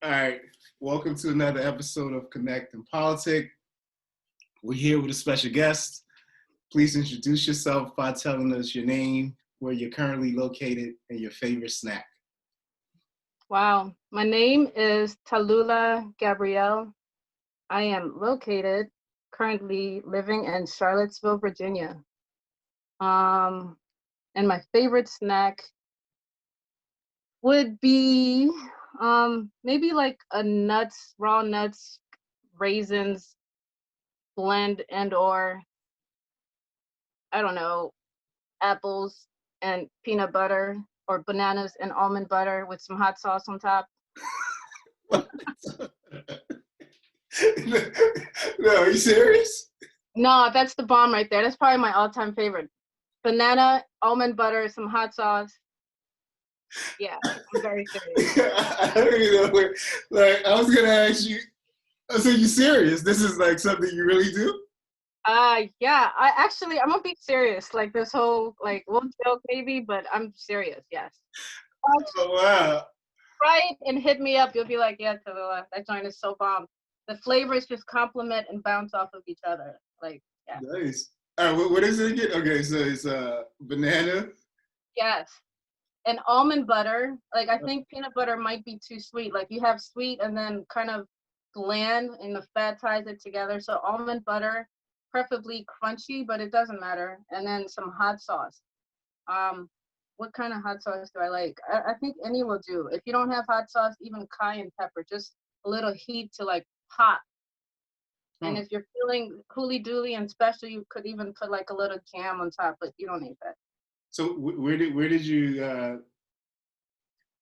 All right. Welcome to another episode of Connect and Politic. We're here with a special guest. Please introduce yourself by telling us your name, where you're currently located, and your favorite snack. Wow, my name is Tallulah Gabrielle. I am located, currently living in Charlottesville, Virginia. Um, and my favorite snack would be maybe like a nuts, raw nuts, raisins blend and or I don't know, apples and peanut butter or bananas and almond butter with some hot sauce on top. No, are you serious? No, that's the bomb right there. That's probably my all-time favorite. Banana, almond butter, some hot sauce. Yeah, I'm very serious. I don't even know. Like, I was gonna ask you. So you serious? This is like something you really do? Yeah, I'm gonna be serious. Like this whole, like, we'll joke maybe, but I'm serious, yes. Oh wow! Try it and hit me up. You'll be like, yeah, Tallulah, that joint is so bomb. The flavors just complement and bounce off of each other. Like, yeah. Nice. All right, what is it again? Okay, so it's banana. Yes. And almond butter, like I think peanut butter might be too sweet. Like you have sweet and then kind of bland and the fat ties it together. So almond butter, preferably crunchy, but it doesn't matter. And then some hot sauce. Um, what kind of hot sauce do I like? I think any will do. If you don't have hot sauce, even cayenne pepper, just a little heat to like pop. And Huh. if you're feeling cooly dooly and special, you could even put like a little jam on top, but you don't need that. So where did you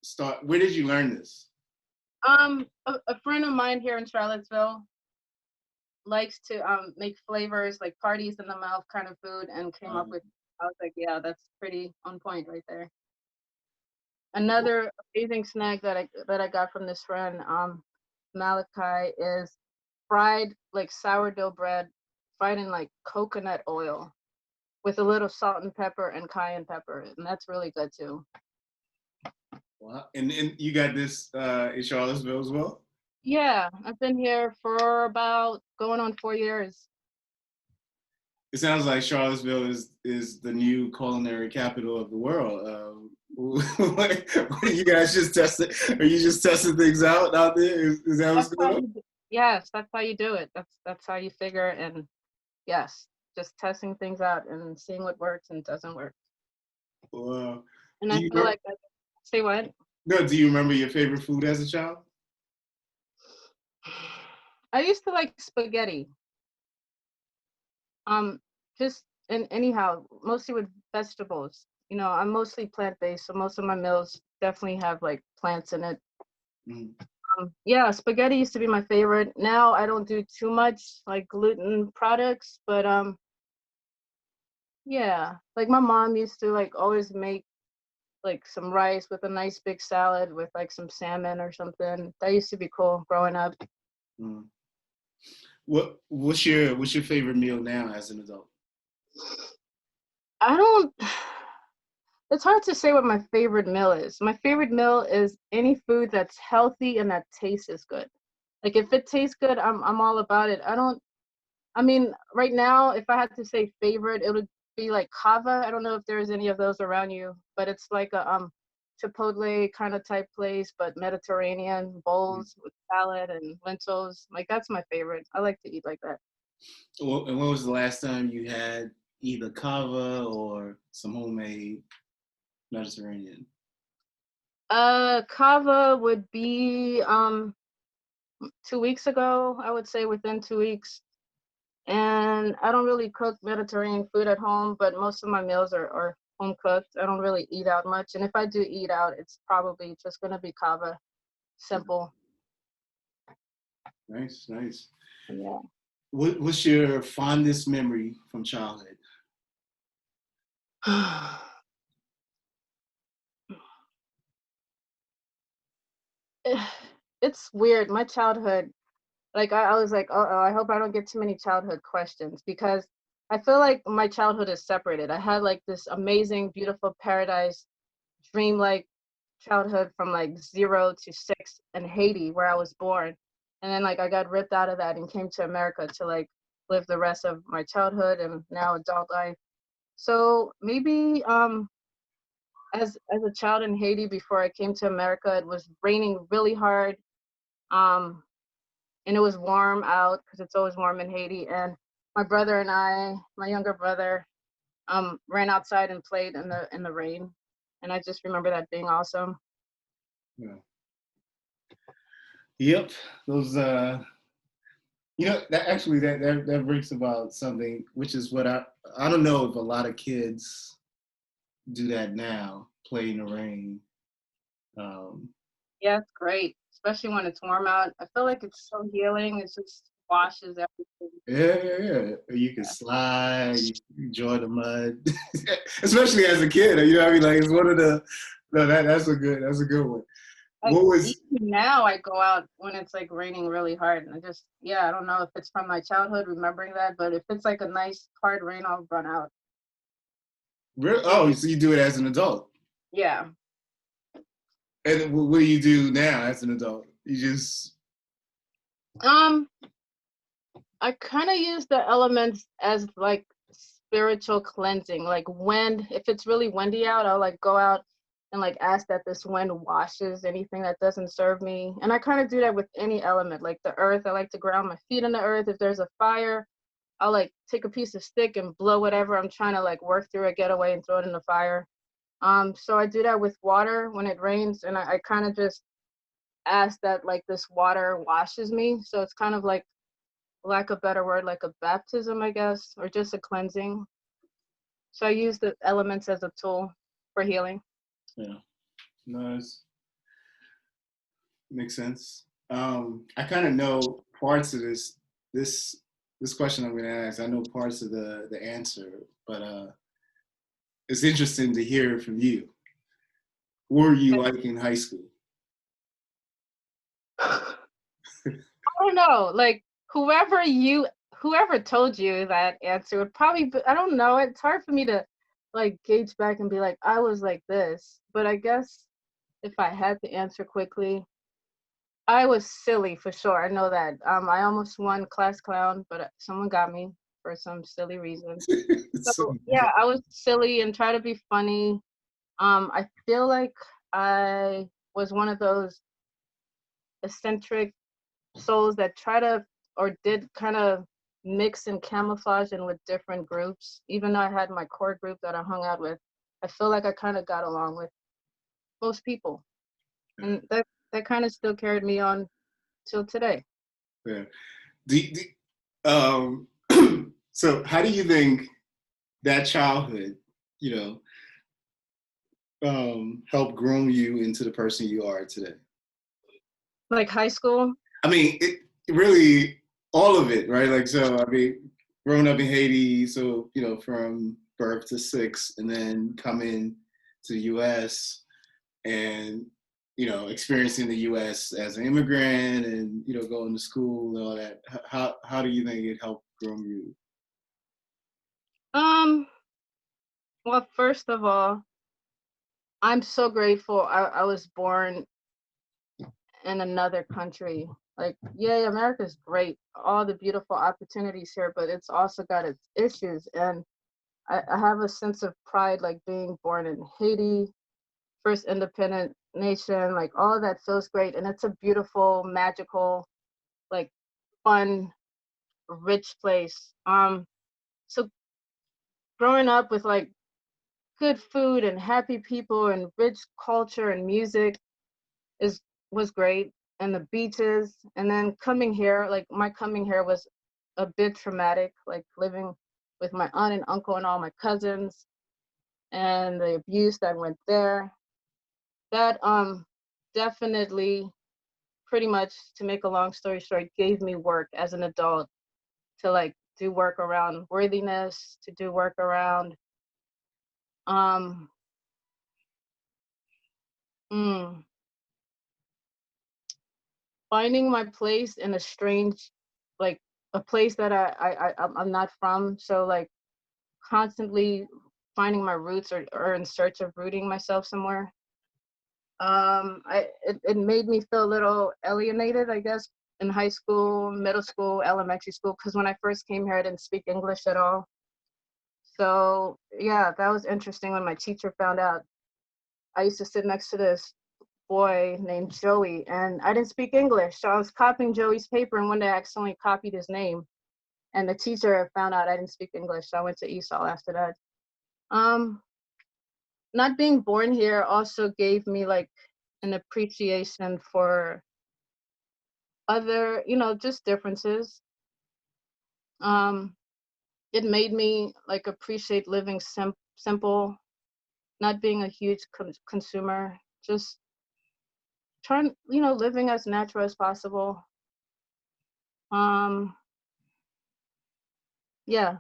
start? Where did you learn this? A friend of mine here in Charlottesville likes to make flavors like parties in the mouth kind of food and came up with. I was like, yeah, that's pretty on point right there. Another amazing snack that I got from this friend, Malachi, is fried like sourdough bread, fried in like coconut oil with a little salt and pepper and cayenne pepper, and that's really good too. Wow. And you got this in Charlottesville as well? Yeah, I've been here for about going on 4 years. It sounds like Charlottesville is the new culinary capital of the world. What are you guys just testing? Are you just testing things out there? Is that what's That's how going on? yes, that's how you do it. That's how you figure and yes, just testing things out and seeing what works and doesn't work. Wow. And Do I you feel like say what? no? Do you remember your favorite food as a child? I used to like spaghetti. Um, just and anyhow, mostly with vegetables. You know, I'm mostly plant-based, so most of my meals definitely have like plants in it. Mm. Yeah, spaghetti used to be my favorite. Now I don't do too much like gluten products, but yeah, like my mom used to like always make like some rice with a nice big salad with like some salmon or something. That used to be cool growing up. Mm. What's your favorite meal now as an adult? I don't It's hard to say what my favorite meal is. My favorite meal is any food that's healthy and that tastes good. Like if it tastes good, I'm all about it. I mean, right now, if I had to say favorite, it would be like kava. I don't know if there's any of those around you, but it's like a Chipotle kind of type place, but Mediterranean Mm. bowls with salad and lentils. Like that's my favorite. I like to eat like that. And when was the last time you had either kava or some homemade Mediterranean? Kava would be 2 weeks ago. I would say within 2 weeks. And I don't really cook Mediterranean food at home, but most of my meals are home cooked. I don't really eat out much. And if I do eat out, it's probably just going to be kava. Simple. Nice, nice. Yeah. What's your fondest memory from childhood? It's weird. My childhood, like I was like, oh, I hope I don't get too many childhood questions because I feel like my childhood is separated. I had like this amazing, beautiful paradise, dreamlike childhood from like 0 to 6 in Haiti, where I was born. And then like I got ripped out of that and came to America to like live the rest of my childhood and now adult life. So maybe as a child in Haiti before I came to America, it was raining really hard. Um and it was warm out because it's always warm in Haiti. And my brother and I, my younger brother, ran outside and played in the rain. And I just remember that being awesome. Yeah. Yep. Those that actually that brings about something, which is what I don't know if a lot of kids do that now, play in the rain. Um, Yeah, it's great, especially when it's warm out. I feel like it's so healing. It just washes everything. yeah. You can slide, you can enjoy the mud, especially as a kid. You know what I mean? Like it's one of the no, that's a good one. Like What was even now, I go out when it's like raining really hard, and I don't know if it's from my childhood remembering that, but if it's like a nice hard rain, I'll run out. real? Oh, so you do it as an adult, Yeah. and what do you do now as an adult? You just Um, I kind of use the elements as like spiritual cleansing. Like wind, if it's really windy out, I'll like go out and like ask that this wind washes anything that doesn't serve me. And I kind of do that with any element, like the earth. I like to ground my feet in the earth. If there's a fire, I'll like take a piece of stick and blow whatever I'm trying to like work through or get away and throw it in the fire. So I do that with water when it rains, and I kind of just ask that like this water washes me. So it's kind of like, lack of better word, like a baptism, I guess, or just a cleansing. So I use the elements as a tool for healing. yeah, no, it makes sense. I kind of know parts of this this question I'm going to ask. I know parts of the answer, but it's interesting to hear from you. What were you like in high school? I don't know, like whoever told you that answer would probably be, I don't know, it's hard for me to like gauge back and be like I was like this, but I guess if I had to answer quickly, I was silly for sure. I know that. I almost won class clown, but someone got me for some silly reason. So yeah, I was silly and try to be funny. I feel like I was one of those eccentric souls that try to or did kind of mix and camouflage in with different groups. Even though I had my core group that I hung out with, I feel like I kind of got along with most people, and that kind of still carried me on till today. Yeah. Um, so how do you think that childhood, you helped groom you into the person you are today? Like high school. I mean, it really all of it, right? Like, so I mean, growing up in Haiti, so from birth to six, and then coming to the U.S. and experiencing the U.S. as an immigrant, and going to school and all that. How do you think it helped groom you? Um, well, first of all, I'm so grateful I was born in another country. Like, yay, America's great, all the beautiful opportunities here, but it's also got its issues. And I have a sense of pride, like being born in Haiti, first independent nation, like all of that feels great. And it's a beautiful, magical, like fun, rich place. So growing up with like good food and happy people and rich culture and music is was great, and the beaches. And then coming here, like my coming here was a bit traumatic, like living with my aunt and uncle and all my cousins and the abuse that went there. That definitely, pretty much, to make a long story short, gave me work as an adult to like do work around worthiness, to do work around um mm, finding my place in a strange, like a place that I'm not from. So like constantly finding my roots, or in search of rooting myself somewhere. It made me feel a little alienated, I guess, in high school, middle school, elementary school, because when I first came here, I didn't speak English at all. So yeah, that was interesting when my teacher found out. I used to sit next to this boy named Joey, and I didn't speak English, so I was copying Joey's paper, and one day I accidentally copied his name, and the teacher found out I didn't speak English, so I went to ESOL after that. Um, Not being born here also gave me like an appreciation for other, just differences. Um, it made me like appreciate living simple, not being a huge consumer, just trying, living as natural as possible. Um, yeah,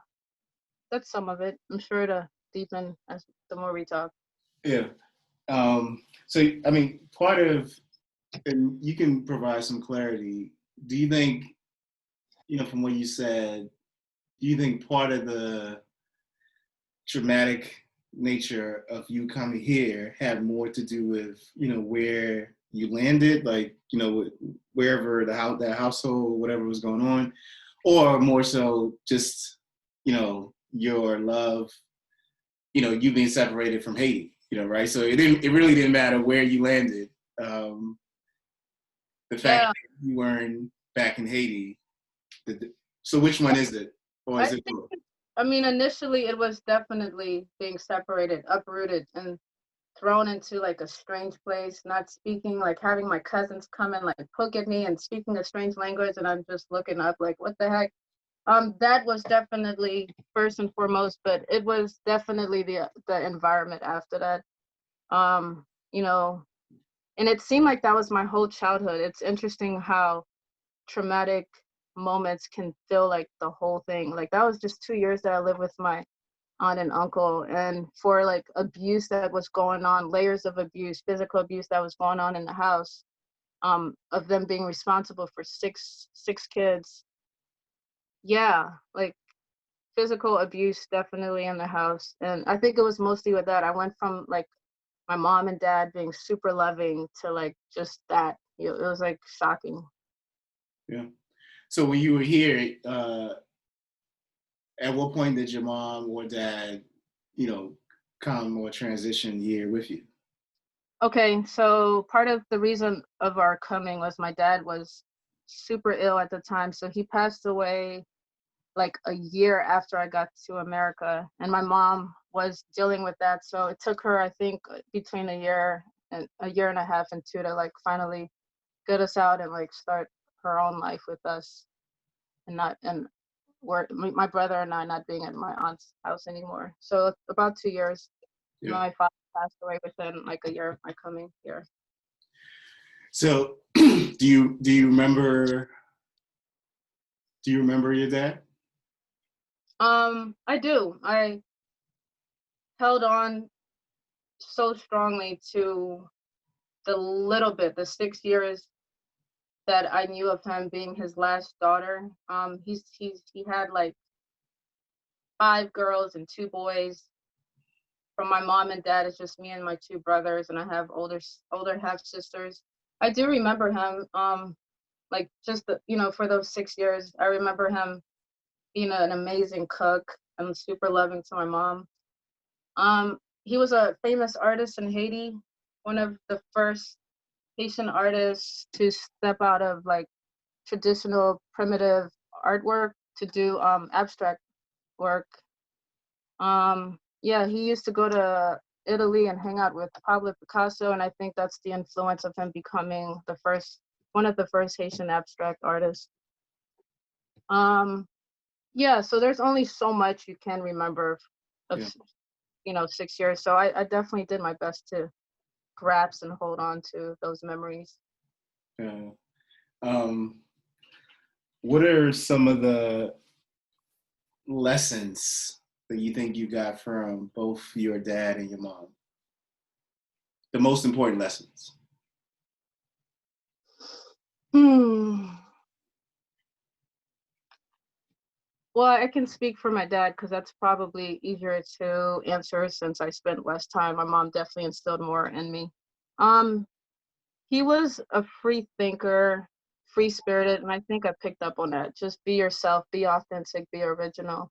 that's some of it. I'm sure to deepen as the more we talk. Yeah. So, I mean, part of, and you can provide some clarity. Do you think, from what you said, do you think part of the dramatic nature of you coming here had more to do with, where you landed, like, wherever that household, whatever was going on, or more so just, your love, you being separated from Haiti, right? So it really didn't matter where you landed. Um, the fact Yeah, that you weren't back in Haiti. So which one is it? Or I is it think, both? I mean, initially it was definitely being separated, uprooted, and thrown into like a strange place, not speaking, like having my cousins come and like poke at me and speaking a strange language, and I'm just looking up like, what the heck? That was definitely first and foremost, but it was definitely the environment after that. Um, you know, and it seemed like that was my whole childhood. It's interesting how traumatic moments can feel like the whole thing. Like that was just 2 years that I lived with my aunt and uncle, and for like abuse that was going on, layers of abuse, physical abuse that was going on in the house, of them being responsible for six kids. Yeah, like physical abuse definitely in the house. And I think it was mostly with that. I went from like my mom and dad being super loving to like just that. It was like shocking. Yeah. So when you were here, at what point did your mom or dad, you know, come or transition here with you? Okay, so part of the reason of our coming was my dad was super ill at the time. So he passed away like a year after I got to America, and my mom was dealing with that. So it took her, I think, between a year and a half and two to like finally get us out and like start her own life with us, and not and my brother and I not being at my aunt's house anymore. So about 2 years. Yeah. My father passed away within like a year of my coming here. So do you remember your dad? I do. I held on so strongly to the 6 years that I knew of him being his last daughter. He had like 5 girls and 2 boys. From my mom and dad, it's just me and my 2 brothers, and I have older half sisters. I do remember him. Like just for those 6 years, I remember him being an amazing cook and super loving to my mom. He was a famous artist in Haiti, one of the first Haitian artists to step out of like traditional primitive artwork to do abstract work. Yeah, he used to go to Italy and hang out with Pablo Picasso, and I think that's the influence of him becoming one of the first Haitian abstract artists. Um, yeah, so there's only so much you can remember of Yeah. 6 years. So I definitely did my best to grasp and hold on to those memories. Yeah. Um, what are some of the lessons that you think you got from both your dad and your mom? The most important lessons. Hmm. Well, I can speak for my dad because that's probably easier to answer since I spent less time. My mom definitely instilled more in me. Um, he was a free thinker, free spirited, and I think I picked up on that. Just be yourself, be authentic, be original,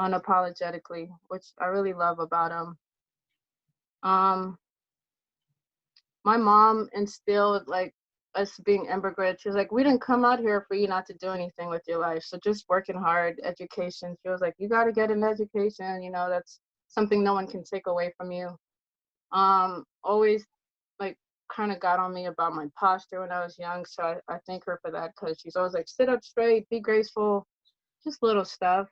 unapologetically, which I really love about him. Um, my mom instilled like us being immigrant. She was like, we didn't come out here for you not to do anything with your life. So just working hard, education. She was like, you got to get an education. You know, that's something no one can take away from you. Always like kind of got on me about my posture when I was young. So I thank her for that because she's always like, sit up straight, be graceful, just little stuff.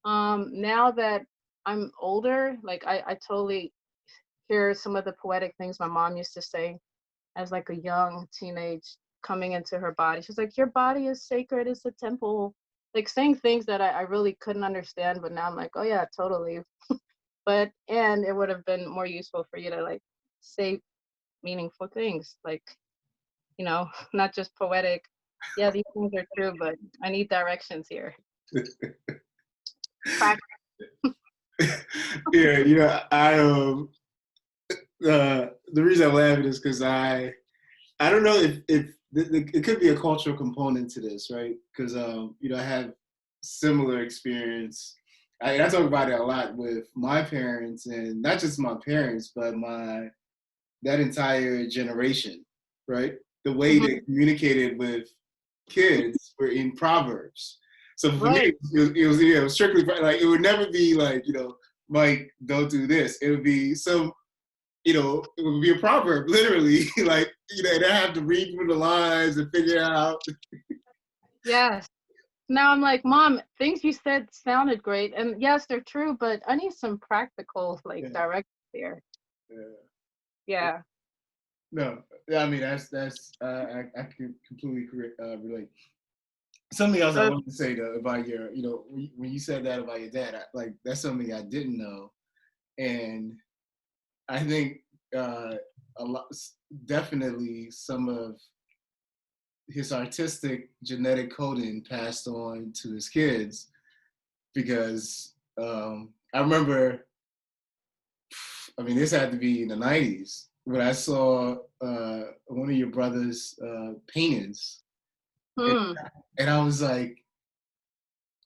Now that I'm older, like I totally hear some of the poetic things my mom used to say as like a young teenage coming into her body. She's like, your body is sacred, it's a temple. Like saying things that I really couldn't understand, but now I'm like, oh yeah, totally. But and it would have been more useful for you to like say meaningful things, like, you know, not just poetic. Yeah, these things are true, but I need directions here. Practice. Yeah, the reason I'm laughing is because I don't know if it could be a cultural component to this, right? Because I have similar experience. I talk about it a lot with my parents, and not just my parents, but that entire generation, right? The way Hmm. they communicated with kids were in proverbs. So for me, Right. it was strictly like it would never be like Mike, don't do this. It would be it would be a proverb, literally. Like they have to read through the lines and figure out. Yes. Now I'm like, Mom, things you said sounded great. And yes, they're true, but I need some practical, like, Yeah, directions here. yeah. Yeah. No, I mean I can completely relate. Something else I Uh, wanted to say though about your, when you said that about your dad, like that's something I didn't know, and I think a lot, definitely some of his artistic genetic coding passed on to his kids because I remember, I mean, this had to be in the '90s when I saw one of your brother's paintings, and, hmm. and I was like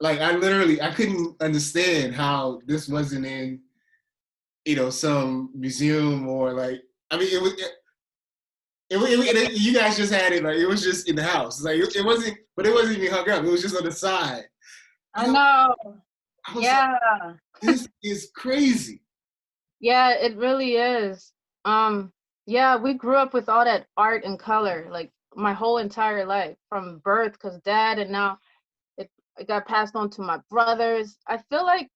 I couldn't understand how this wasn't in some museum or like I mean you guys just had it like it was just in the house like it wasn't but it wasn't even hung up, it was just on the side, I and know. I was like, Yeah. this is crazy. Yeah, it really is. Um, yeah, we grew up with all that art and color, like my whole entire life from birth, because dad, and now it got passed on to my brothers. I feel like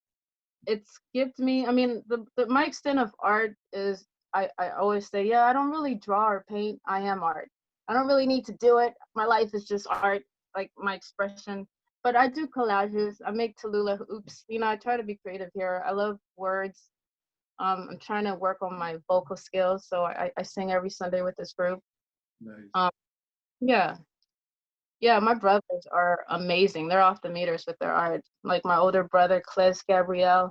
it skipped me. I mean, my extent of art is I always say, yeah, I don't really draw or paint. I am art. I don't really need to do it. My life is just art, like my expression. But I do collages. I make Tallulah. Oops. I try to be creative here. I love words. I'm trying to work on my vocal skills, so I sing every Sunday with this group. Nice. Um, yeah, yeah, my brothers are amazing. They're off the meters with their art. Like my older brother, Cles Gabriel.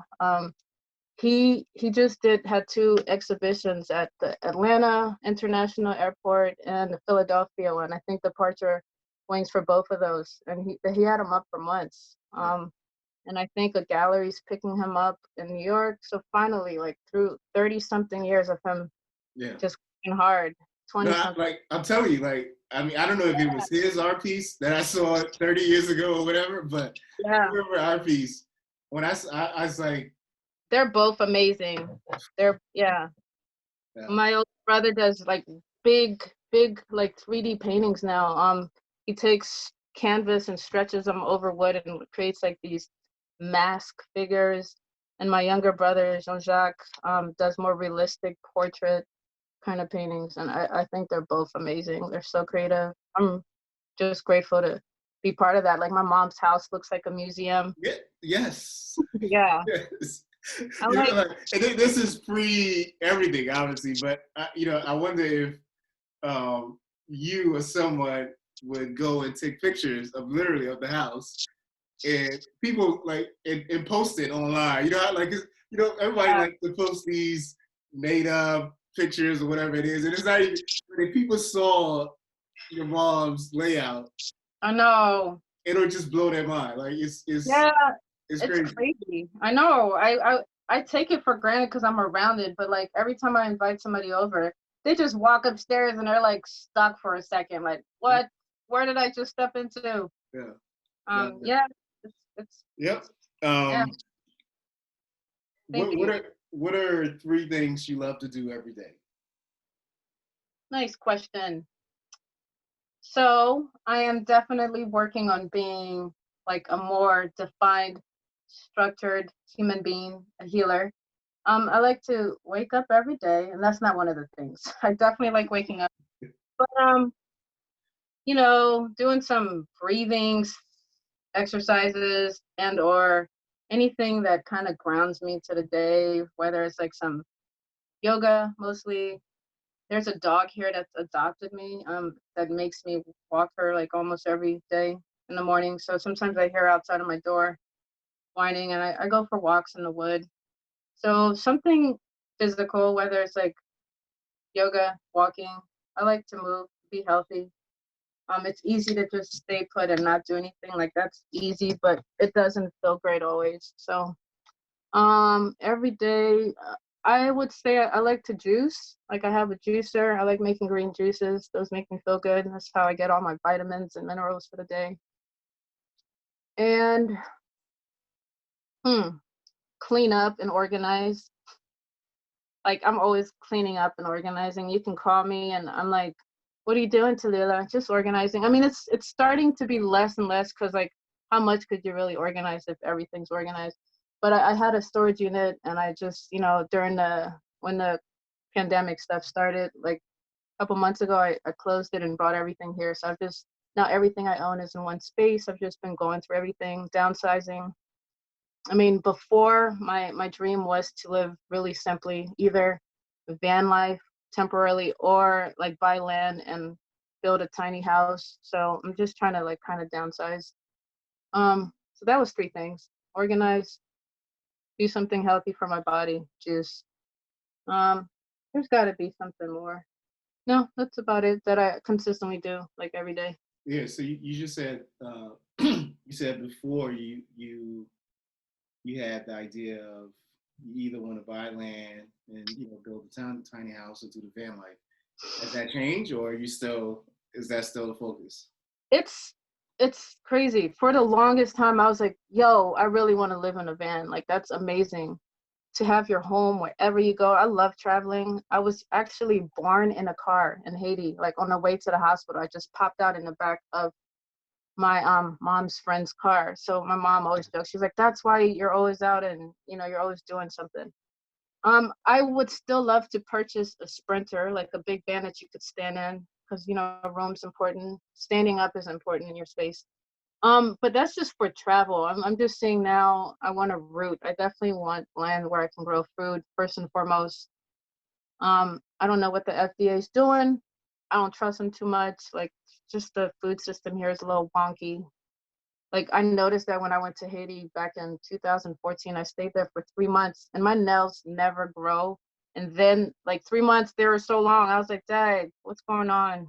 He just had two exhibitions at the Atlanta International Airport and the Philadelphia one. I think departure wings for both of those, and he had them up for months. And I think a gallery's picking him up in New York. So finally, like through 30 something years of him Yeah. just working hard, No, 20 something. like I'm telling you, like I mean, I don't know if it was his art piece that I saw 30 years ago or whatever, but I Yeah, remember our piece when I was like, they're both amazing. Yeah. yeah, My older brother does like big like 3D paintings now. He takes canvas and stretches them over wood and creates like these mask figures. And my younger brother, Jean-Jacques, does more realistic portrait kind of paintings. And I think they're both amazing. They're so creative. I'm just grateful to be part of that. Like my mom's house looks like a museum. yeah, yes, Yeah. yes. I like, Like, and this is pre everything, obviously, but I wonder if you or someone would go and take pictures of literally of the house and people like and post it online. You know, how, like everybody yeah, like to post these made up. pictures or whatever it is, and it's not even. If people saw your mom's layout, I know. it'll just blow their mind. Like Yeah, it's it's crazy. crazy. I know. I take it for granted because I'm around it, but like every time I invite somebody over, they just walk upstairs and they're like stuck for a second. Like, what? Where did I just step into? Yeah. No, no. Yeah, it's Yep. yeah. Thank What you. are three things you love to do every day? Nice question. So I am definitely working on being like a more defined, structured human being, a healer. I like to wake up every day, and that's not one of the things. I definitely like waking up, but doing some breathing exercises and or anything that kind of grounds me to the day, whether it's like some yoga mostly. There's a dog here that's adopted me, that makes me walk her like almost every day in the morning. So sometimes I hear her outside of my door whining, and I go for walks in the wood. So something physical, whether it's like yoga, walking. I like to move, be healthy. It's easy to just stay put and not do anything. Like that's easy, but it doesn't feel great always. So every day, I would say I like to juice. Like I have a juicer. I like making green juices. Those make me feel good. That's how I get all my vitamins and minerals for the day. And hmm, clean up and organize. Like I'm always cleaning up and organizing. You can call me and I'm like, what are you doing, Tallulah? Just organizing. I mean, it's starting to be less and less because like how much could you really organize if everything's organized? But I had a storage unit and I just, during when the pandemic stuff started, like a couple months ago, I closed it and brought everything here. So I've just now everything I own is in one space. I've just been going through everything, downsizing. I mean, before my dream was to live really simply, either van life temporarily or like buy land and build a tiny house. So I'm just trying to like kind of downsize. So that was three things: organize, do something healthy for my body, juice. Um, there's got to be something more. No, that's about it that I consistently do like every day. Yeah. So you just said you said before you had the idea of you either want to buy land and build a tiny house or do the van life. Has that changed, or are you still is that still the focus? It's it's crazy. For the longest time, I was like, "Yo, I really want to live in a van. Like that's amazing to have your home wherever you go." I love traveling. I was actually born in a car in Haiti. Like on the way to the hospital, I just popped out in the back of my mom's friend's car. So my mom always jokes. She's like, "That's why you're always out and you're always doing something." I would still love to purchase a Sprinter, like a big van that you could stand in, because room's important. Standing up is important in your space. But that's just for travel. I'm just saying now I want a root. I definitely want land where I can grow food first and foremost. I don't know what the FDA is doing. I don't trust them too much. Like just the food system here is a little wonky. Like I noticed that when I went to Haiti back in 2014, I stayed there for 3 months and my nails never grow. And then like 3 months, they were so long. I was like, Dad, what's going on?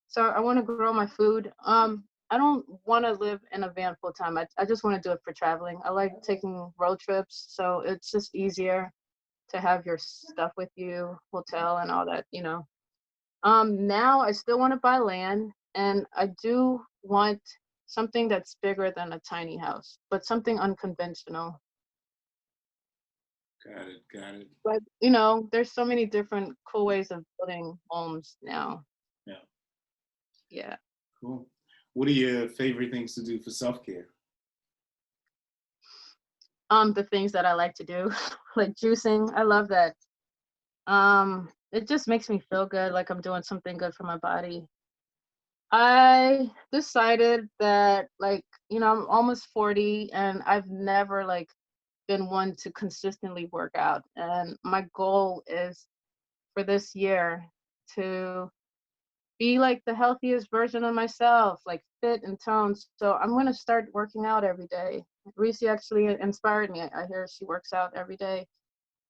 So I want to grow my food. I don't want to live in a van full time. I just want to do it for traveling. I like taking road trips. So it's just easier to have your stuff with you, hotel and all that. Now I still want to buy land and I do want something that's bigger than a tiny house, but something unconventional. Got it. Got it. But there's so many different cool ways of building homes now. Yeah. Yeah. Cool. What are your favorite things to do for self care? The things that I like to do, like juicing. I love that. It just makes me feel good, like I'm doing something good for my body. I decided that I'm almost 40 and I've never been one to consistently work out. And my goal is for this year to be like the healthiest version of myself, like fit and toned. So I'm going to start working out every day. Reese actually inspired me. I hear she works out every day.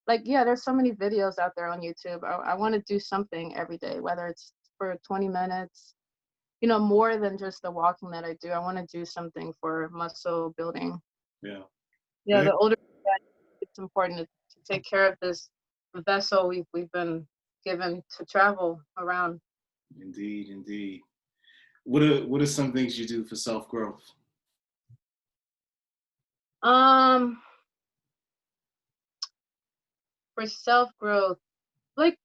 like, yeah, there's so many videos out there on YouTube. I want to do something every day, whether it's for 20 minutes, more than just the walking that I do. I want to do something for muscle building. Yeah. Yeah, the older you get, it's important to take care of this vessel we've been given to travel around. Indeed, indeed. What are some things you do for self growth? Um, for self growth, like,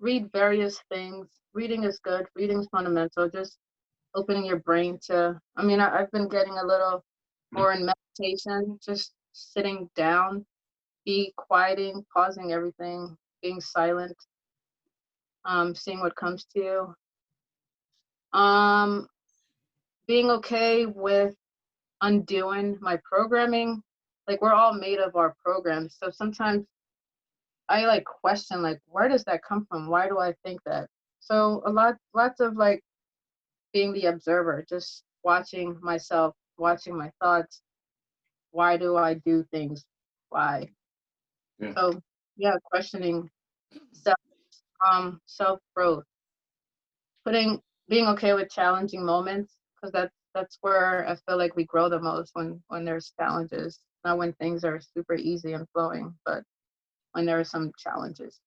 read various things. Reading is good. Reading is fundamental. Just opening your brain to, I've been getting a little more in meditation, just sitting down, be quieting, pausing everything, being silent, seeing what comes to you. Being okay with undoing my programming. Like, we're all made of our programs. So sometimes I like question, like, where does that come from? Why do I think that? So lots of like being the observer, just watching myself, watching my thoughts. Why do I do things? Why? Yeah. So yeah, questioning self self growth, being okay with challenging moments, because that's where I feel like we grow the most, when there's challenges, not when things are super easy and flowing, but when there are some challenges.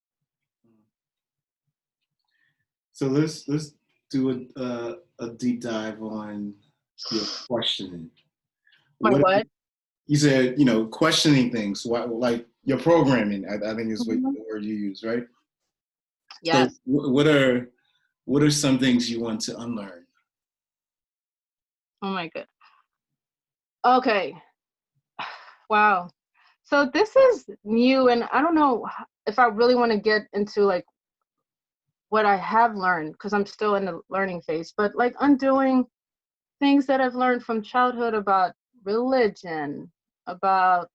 So let's do a deep dive on your questioning. My What what? you said, questioning things, like your programming. I think is what Mhm. the word you use, right? So Yes. what are some things you want to unlearn? Oh my god. Okay. Wow. So this is new, and I don't know if I really want to get into like what I have learned, because I'm still in the learning phase, but like undoing things that I've learned from childhood about religion, about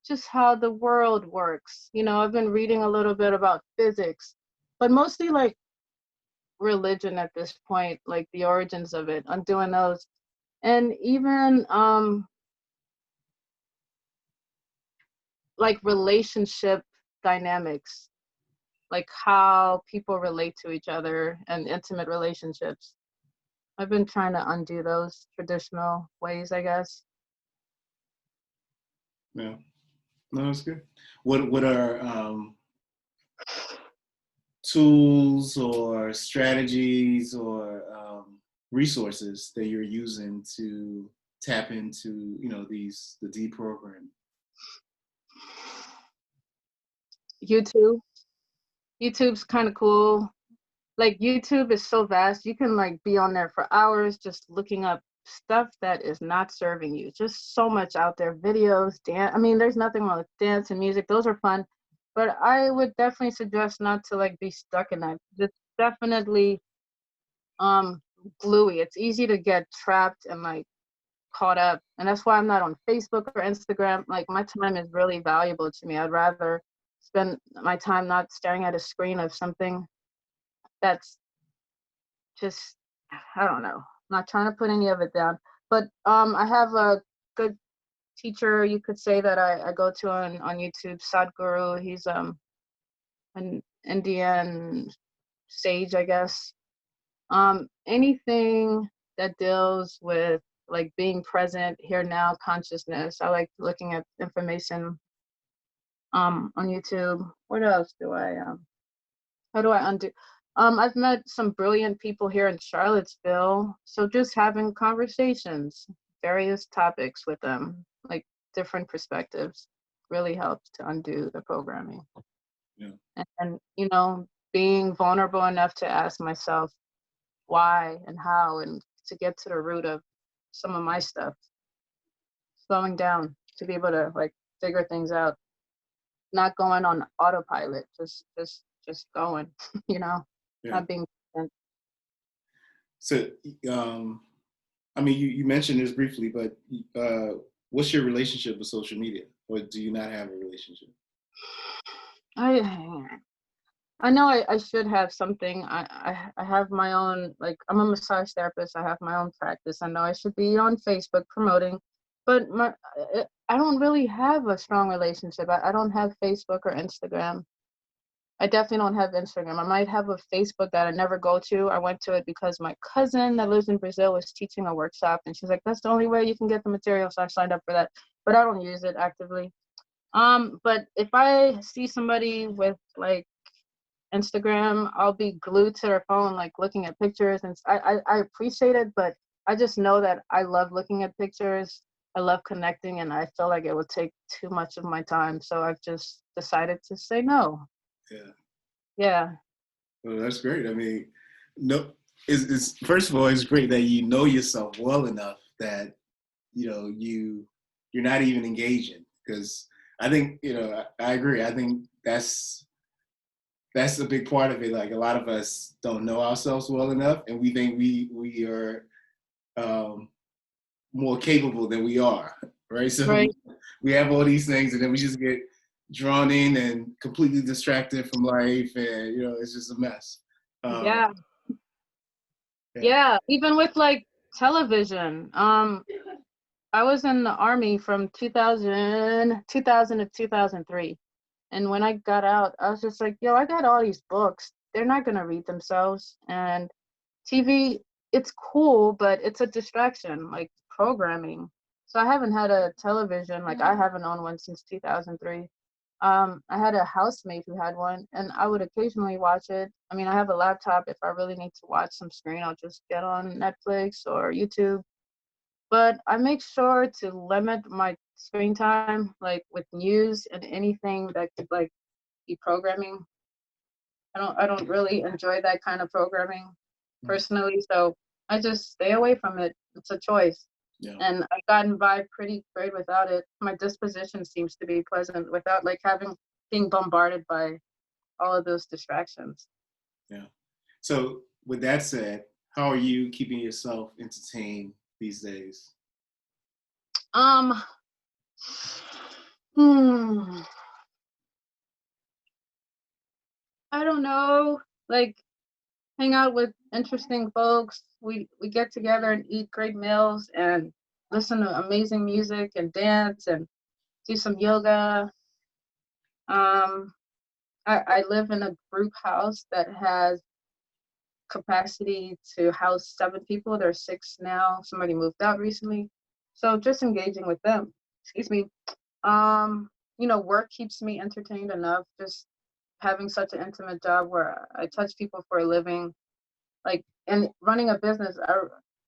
just how the world works. I've been reading a little bit about physics, but mostly like religion at this point, like the origins of it, undoing those. And even like relationship dynamics, like how people relate to each other and intimate relationships. I've been trying to undo those traditional ways, I guess. Yeah, no, that's good. What are tools or strategies or resources that you're using to tap into, the deprogramming? YouTube. YouTube's kind of cool. Like, YouTube is so vast. You can like be on there for hours just looking up stuff that is not serving you. Just so much out there. Videos, dance. There's nothing wrong with dance and music. Those are fun. But I would definitely suggest not to like be stuck in that. It's definitely um gluey. It's easy to get trapped and like caught up. And that's why I'm not on Facebook or Instagram. Like, my time is really valuable to me. I'd rather spend my time not staring at a screen of something that's just, I don't know. I'm not trying to put any of it down. But I have a good teacher, you could say, that I go to on YouTube, Sadhguru. He's an Indian sage, I guess. Anything that deals with like being present here now, consciousness. I like looking at information on YouTube. What else do I how do I undo? I've met some brilliant people here in Charlottesville, so just having conversations, various topics with them, like different perspectives, really helps to undo the programming. Yeah. And being vulnerable enough to ask myself why and how, and to get to the root of some of my stuff. Slowing down to be able to like figure things out, not going on autopilot, just going, you know, Yeah. not being. So, you mentioned this briefly, but what's your relationship with social media, or do you not have a relationship? I I know I should have something. I have my own, like, I'm a massage therapist. I have my own practice. I know I should be on Facebook promoting, But I don't really have a strong relationship. I don't have Facebook or Instagram. I definitely don't have Instagram. I might have a Facebook that I never go to. I went to it because my cousin that lives in Brazil was teaching a workshop, and she's like, "That's the only way you can get the material." So I signed up for that, but I don't use it actively. But if I see somebody with like Instagram, I'll be glued to their phone, like looking at pictures, and I appreciate it, but I just know that I love looking at pictures. I love connecting, and I feel like it would take too much of my time, so I've just decided to say no. Yeah. Yeah. Well, that's great. I mean, no, it's first of all, it's great that you know yourself well enough that you're not even engaging, because I think I agree. I think that's a big part of it. Like a lot of us don't know ourselves well enough, and we think we are um, more capable than we are, right? So Right. we have all these things, and then we just get drawn in and completely distracted from life, and it's just a mess. Um, Yeah. yeah. Yeah. Even with like television. I was in the army from 2000 to 2003. And when I got out, I was just like, yo, I got all these books. They're not gonna read themselves. And TV, it's cool, but it's a distraction, like programming. So I haven't had a television, like I haven't owned one since 2003. I had a housemate who had one, and I would occasionally watch it. I mean, I have a laptop. If I really need to watch some screen, I'll just get on Netflix or YouTube. But I make sure to limit my screen time, like with news and anything that could like be programming. I don't really enjoy that kind of programming personally, so I just stay away from it. It's a choice. Yeah. And I've gotten by pretty great without it. My disposition seems to be pleasant without like having being bombarded by all of those distractions. Yeah. So with that said, how are you keeping yourself entertained these days? Um hmm, I don't know. Like hang out with interesting folks. We get together and eat great meals and listen to amazing music and dance and do some yoga. Um, I live in a group house that has capacity to house 7 people. There's 6 now. Somebody moved out recently. So just engaging with them. Excuse me. Um, work keeps me entertained enough. Just having such an intimate job where I touch people for a living, like and running a business.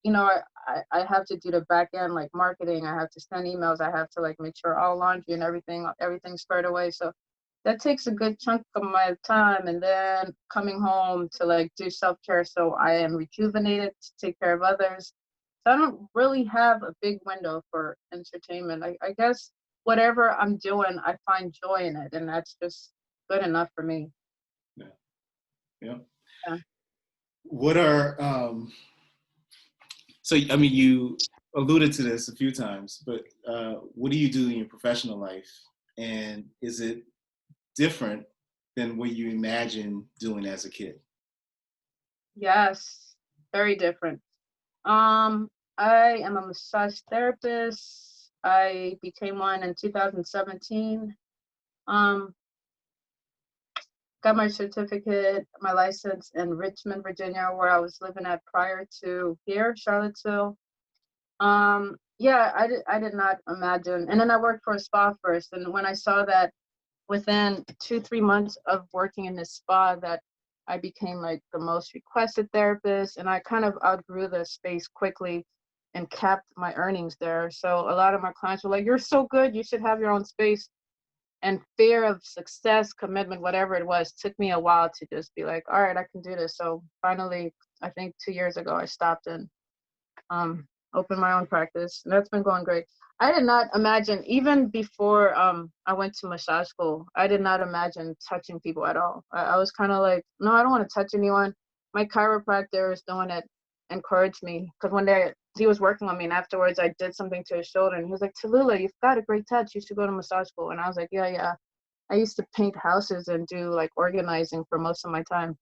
I have to do the back end like marketing. I have to send emails. I have to like make sure all laundry and everything's squared away. So that takes a good chunk of my time, and then coming home to like do self-care so I am rejuvenated to take care of others. So I don't really have a big window for entertainment. I guess whatever I'm doing, I find joy in it, and that's just good enough for me. Yeah. Yeah. Yeah. What are so I mean you alluded to this a few times, but what do you do in your professional life? And is it different than what you imagine doing as a kid? Yes, very different. Um, I am a massage therapist. I became one in 2017. Um, got my certificate, my license in Richmond, Virginia, where I was living at prior to here, Charlottesville. Yeah, I did not imagine. And then I worked for a spa first. And when I saw that within 2, 3 months of working in this spa, that I became like the most requested therapist, and I kind of outgrew the space quickly and capped my earnings there. So a lot of my clients were like, "You're so good, you should have your own space." And fear of success, commitment, whatever it was, took me a while to just be like, "All right, I can do this." So finally, I think 2 years ago, I stopped and um, opened my own practice, and that's been going great. I did not imagine, even before I went to massage school, I did not imagine touching people at all. I was kind of like, no, I don't want to touch anyone. My chiropractor is the one that encouraged me, because one day he was working on me, and afterwards I did something to his shoulder, and he was like, Tallulah, you've got a great touch. You should go to massage school. And I was like, yeah, yeah. I used to paint houses and do like organizing for most of my time.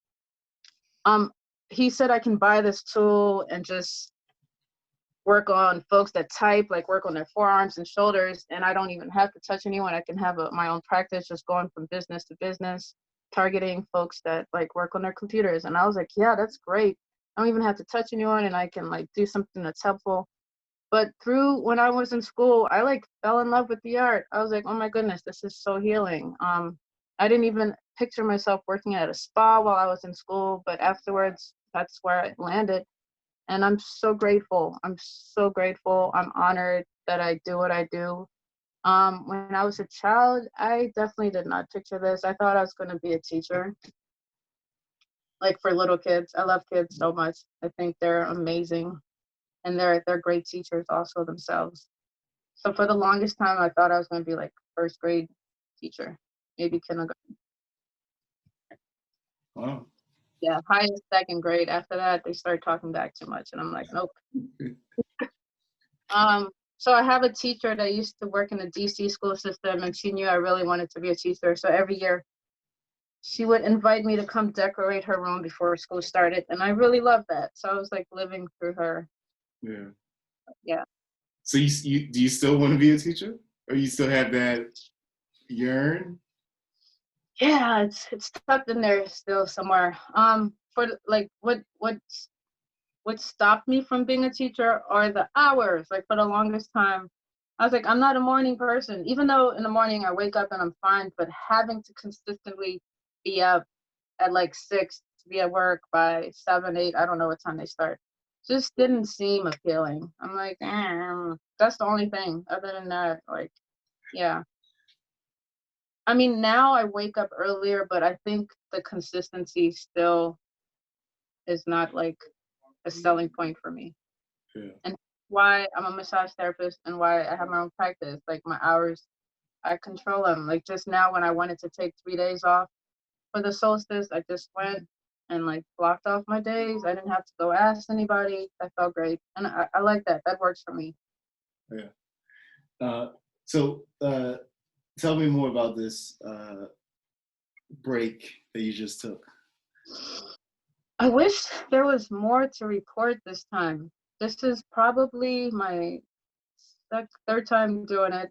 Um, he said I can buy this tool and just work on folks that type, like work on their forearms and shoulders, and I don't even have to touch anyone. I can have my own practice, just going from business to business, targeting folks that like work on their computers. And I was like, yeah, that's great. I don't even have to touch anyone, and I can like do something that's helpful. But through when I was in school, I like fell in love with the art. I was like, oh my goodness, this is so healing. I didn't even picture myself working at a spa while I was in school, but afterwards, that's where I landed. And I'm so grateful. I'm so grateful. I'm honored that I do what I do. When I was a child, I definitely did not picture this. I thought I was going to be a teacher, like for little kids. I love kids so much. I think they're amazing, and they're great teachers also themselves. So for the longest time, I thought I was going to be like first grade teacher, maybe kindergarten. Wow. Yeah, highest second grade. After that, they started talking back too much, and I'm like, nope. So I have a teacher that used to work in the DC school system, and she knew I really wanted to be a teacher. So every year, she would invite me to come decorate her room before school started, and I really loved that. So I was like living through her. Yeah. Yeah. So you do you still want to be a teacher, or you still have that yearn? Yeah, it's tucked in there still somewhere. For like what stopped me from being a teacher are the hours. Like for the longest time, I was like, I'm not a morning person. Even though in the morning I wake up and I'm fine, but having to consistently be up at like 6 to be at work by 7, 8, I don't know what time they start, just didn't seem appealing. I'm like, that's the only thing. Other than that, like, yeah. I mean, now I wake up earlier, but I think the consistency still is not like a selling point for me. Yeah. And why I'm a massage therapist and why I have my own practice. Like my hours, I control them. Like just now when I wanted to take 3 days off for the solstice, I just went and like blocked off my days. I didn't have to go ask anybody. That felt great. And I like that. That works for me. Yeah. So tell me more about this break that you just took. I wish there was more to report this time. This is probably my third time doing it.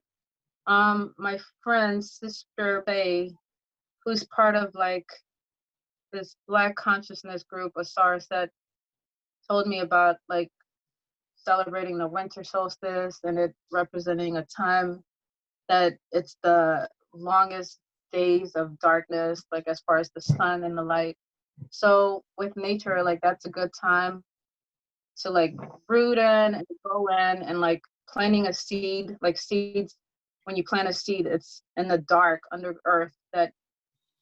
My friend, Sister Bay, who's part of like this Black consciousness group, Asara said, told me about like celebrating the winter solstice and it representing a time that it's the longest days of darkness, like as far as the sun and the light. So with nature, like that's a good time to like root in and go in and like planting a seed, like seeds. When you plant a seed, it's in the dark under earth that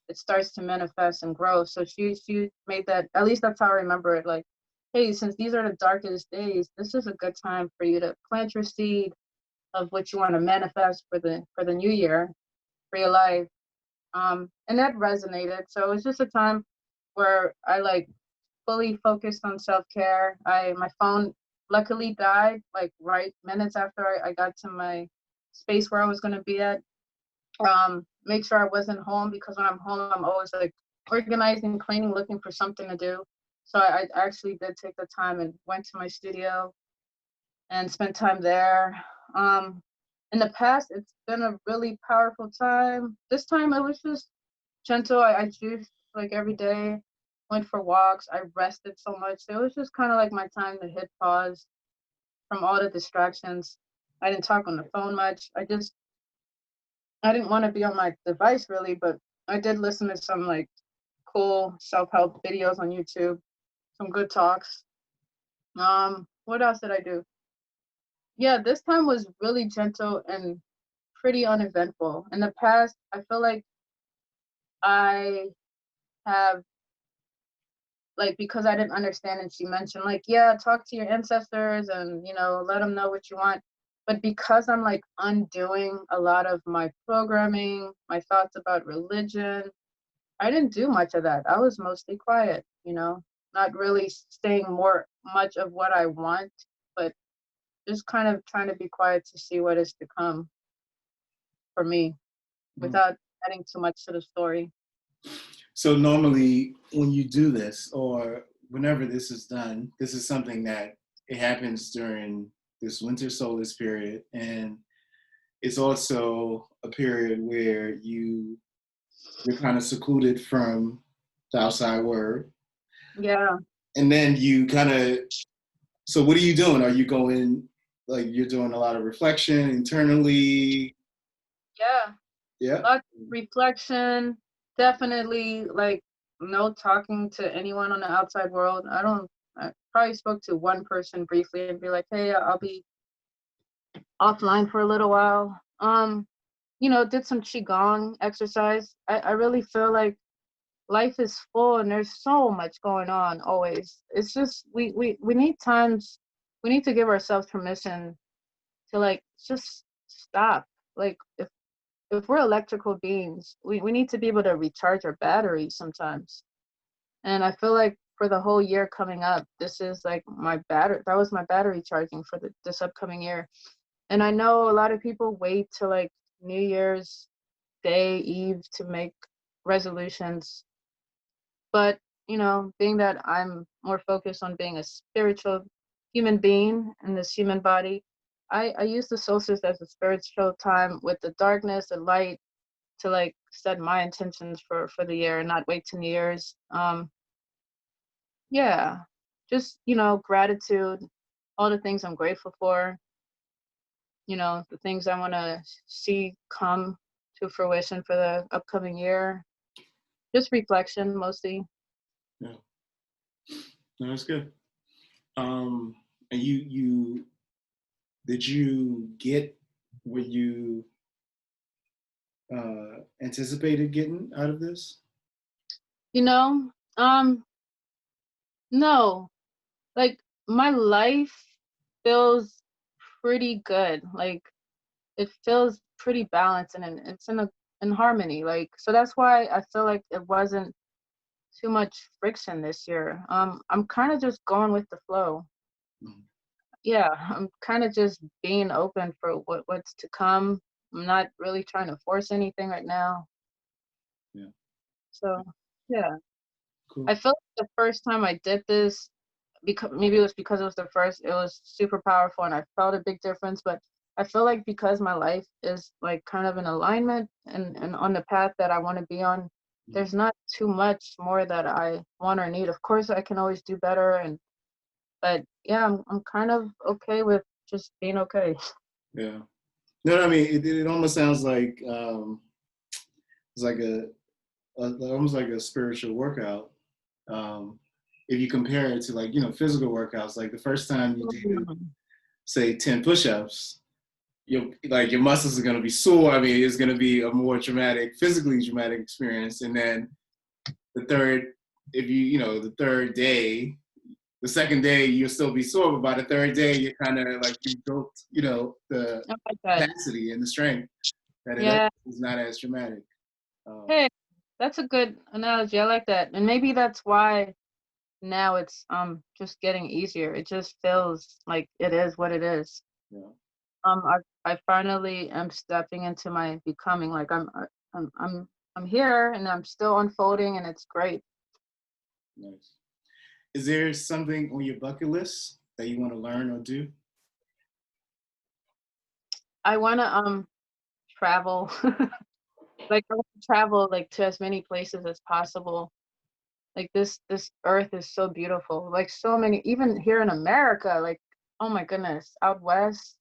it starts to manifest and grow. So she made that, at least that's how I remember it. Like, hey, since these are the darkest days, this is a good time for you to plant your seed of what you want to manifest for the new year, for your life. And that resonated. So it's just a time where I like fully focused on self-care. My phone luckily died like right minutes after I got to my space where I was gonna be at. Make sure I wasn't home because when I'm home, I'm always like organizing, cleaning, looking for something to do. So I actually did take the time and went to my studio and spent time there. In the past, it's been a really powerful time. This time it was just gentle. I juiced like every day, went for walks. I rested so much. It was just kind of like my time to hit pause from all the distractions. I didn't talk on the phone much. I didn't want to be on my device really, but I did listen to some like cool self-help videos on YouTube, some good talks. What else did I do? Yeah, this time was really gentle and pretty uneventful. In the past, I feel like I have like because I didn't understand and she mentioned like, yeah, talk to your ancestors and let them know what you want. But because I'm like undoing a lot of my programming, my thoughts about religion, I didn't do much of that. I was mostly quiet, not really saying much of what I want, but just kind of trying to be quiet to see what is to come for me Mm. without adding too much to the story. So normally when you do this or whenever this is done, this is something that it happens during this winter solstice period, and it's also a period where you're kind of secluded from the outside world. Yeah. And then you kind of, so what are you doing? Are you going, like, you're doing a lot of reflection internally? Yeah. Yeah. Lots of reflection. Definitely like no talking to anyone on the outside world. I probably spoke to one person briefly and be like, hey, I'll be offline for a little while. Did some qigong exercise. I really feel like life is full and there's so much going on always. It's just we need times, we need to give ourselves permission to like just stop. Like if we're electrical beings, we need to be able to recharge our batteries sometimes. And I feel like for the whole year coming up, this is like my battery, that was my battery charging for this upcoming year. And I know a lot of people wait till like New Year's Day Eve to make resolutions. But, being that I'm more focused on being a spiritual human being in this human body, I use the solstice as a spiritual time with the darkness, the light, to like set my intentions for the year and not wait to New Year's. Yeah, just, gratitude, all the things I'm grateful for, the things I want to see come to fruition for the upcoming year. Just reflection mostly. Yeah. No, that's good. And you did you get what you anticipated getting out of this? You know, um, no, like my life feels pretty good. Like it feels pretty balanced and it's in harmony. Like so that's why I feel like it wasn't too much friction this year. I'm kind of just going with the flow. Mhm. Yeah, I'm kind of just being open for what's to come. I'm not really trying to force anything right now. Yeah. So yeah, Cool. I felt like the first time I did this, because maybe it was because it was the first, it was super powerful and I felt a big difference. But I feel like because my life is like kind of in alignment and on the path that I want to be on, Mhm. there's not too much more that I want or need. Of course, I can always do better, but yeah, I'm kind of okay with just being okay. Yeah. No, I mean, it almost sounds like it's like almost like a spiritual workout. Um, if you compare it to, like, physical workouts, like the first time you do, say, 10 push-ups, your muscles are going to be sore. I mean, it's going to be a more physically traumatic experience. And then the third, if the third day, the second day you'll still be sore, but by the third day you're kind of like you built, the I like that. capacity and the strength that Yeah. is not as traumatic. Um, Hey, that's a good analogy. I like that. And maybe that's why now it's just getting easier. It just feels like it is what it is. yeah, I finally am stepping into my becoming. Like I'm I'm I'm here and I'm still unfolding and it's great. nice. Is there something on your bucket list that you want to learn or do? I wanna travel. Like I want to travel like to as many places as possible. Like this earth is so beautiful. Like so many, even here in America, like oh my goodness, out west.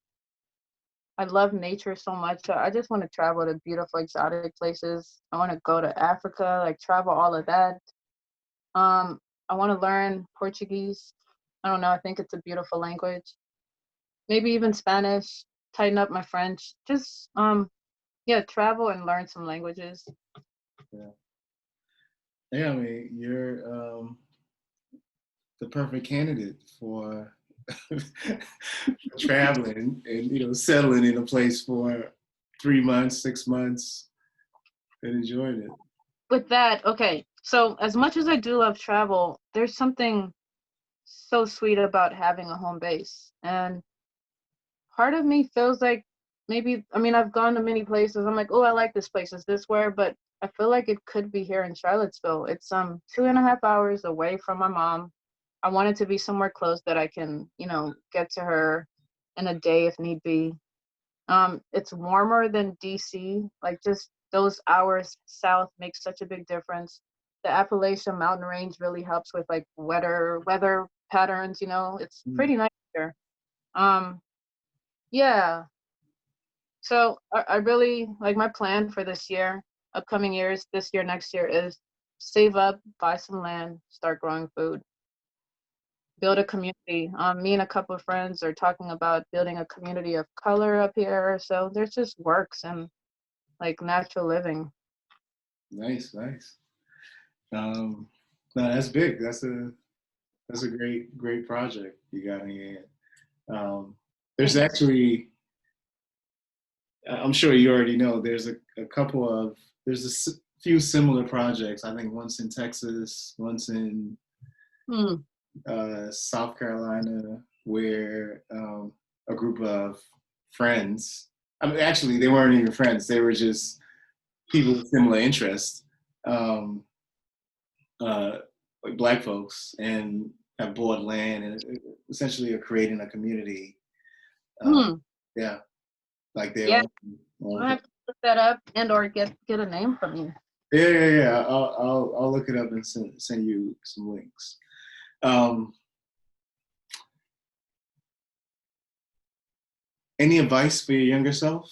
I love nature so much. So I just want to travel to beautiful exotic places. I want to go to Africa, like travel all of that. I want to learn Portuguese. I don't know. I think it's a beautiful language. Maybe even Spanish. Tighten up my French. Just yeah, travel and learn some languages. Yeah, yeah. I mean, you're the perfect candidate for traveling and settling in a place for 3 months, 6 months, and enjoying it. With that, okay. So as much as I do love travel, there's something so sweet about having a home base. And part of me feels like maybe, I mean, I've gone to many places. I'm like, oh, I like this place. Is this where? But I feel like it could be here in Charlottesville. It's 2.5 hours away from my mom. I want it to be somewhere close that I can, get to her. in a day if need be. It's warmer than DC. Like just those hours south makes such a big difference. The Appalachian Mountain Range really helps with like weather patterns. You know, it's Mm. pretty nice here. Um, yeah. So I really like my plan for this year, upcoming years, this year, next year is save up, buy some land, start growing food, build a community. Me and a couple of friends are talking about building a community of color up here. So there's just works and like natural living. Nice, nice. No, that's big. That's a great project you got in your hand. There's Thanks. actually, I'm sure you already know, there's a couple of, there's few similar projects. I think once in Texas, once in Hmm. South Carolina, where a group of friends, I mean, actually, they weren't even friends, they were just people with similar interests, um, uh, like Black folks, and have bought land and essentially are creating a community. Uh, Hmm. yeah, like their Yeah, own I thing. have to look that up and or get a name from you. Yeah. I'll look it up and send you some links. Um, any advice for your younger self?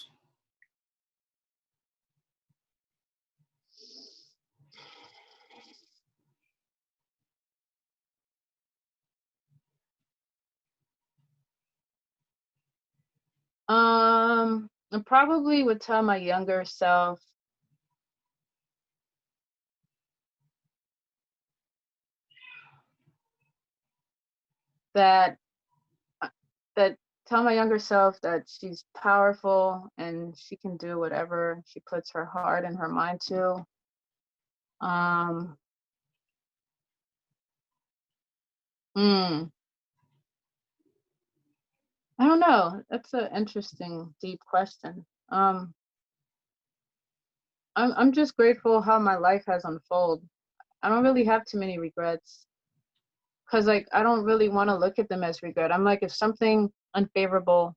I probably would tell my younger self that that tell my younger self that she's powerful and she can do whatever she puts her heart and her mind to. Um, hmm, I don't know. That's an interesting, deep question. I'm just grateful how my life has unfolded. I don't really have too many regrets because like I don't really want to look at them as regret. I'm like if something unfavorable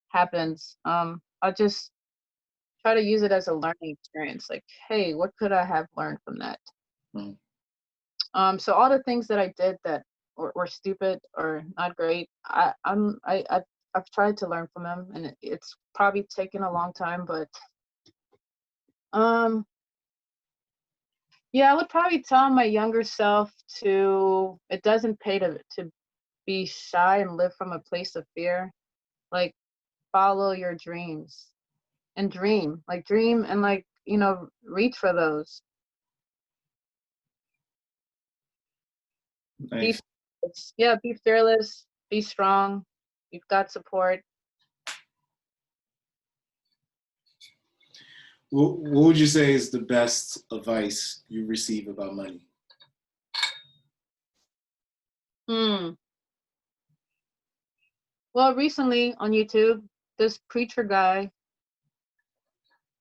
happens, I'll just try to use it as a learning experience. Like, hey, what could I have learned from that? Mm. So all the things that I did that were stupid or not great, I've tried to learn from them, and it's probably taken a long time, but um, yeah, I would probably tell my younger self to it doesn't pay to be shy and live from a place of fear. Like follow your dreams and dream and like reach for those. Be Nice. fearless. Yeah, be fearless, be strong. You've got support. What would you say is the best advice you receive about money? Hmm. Well, recently on YouTube, this preacher guy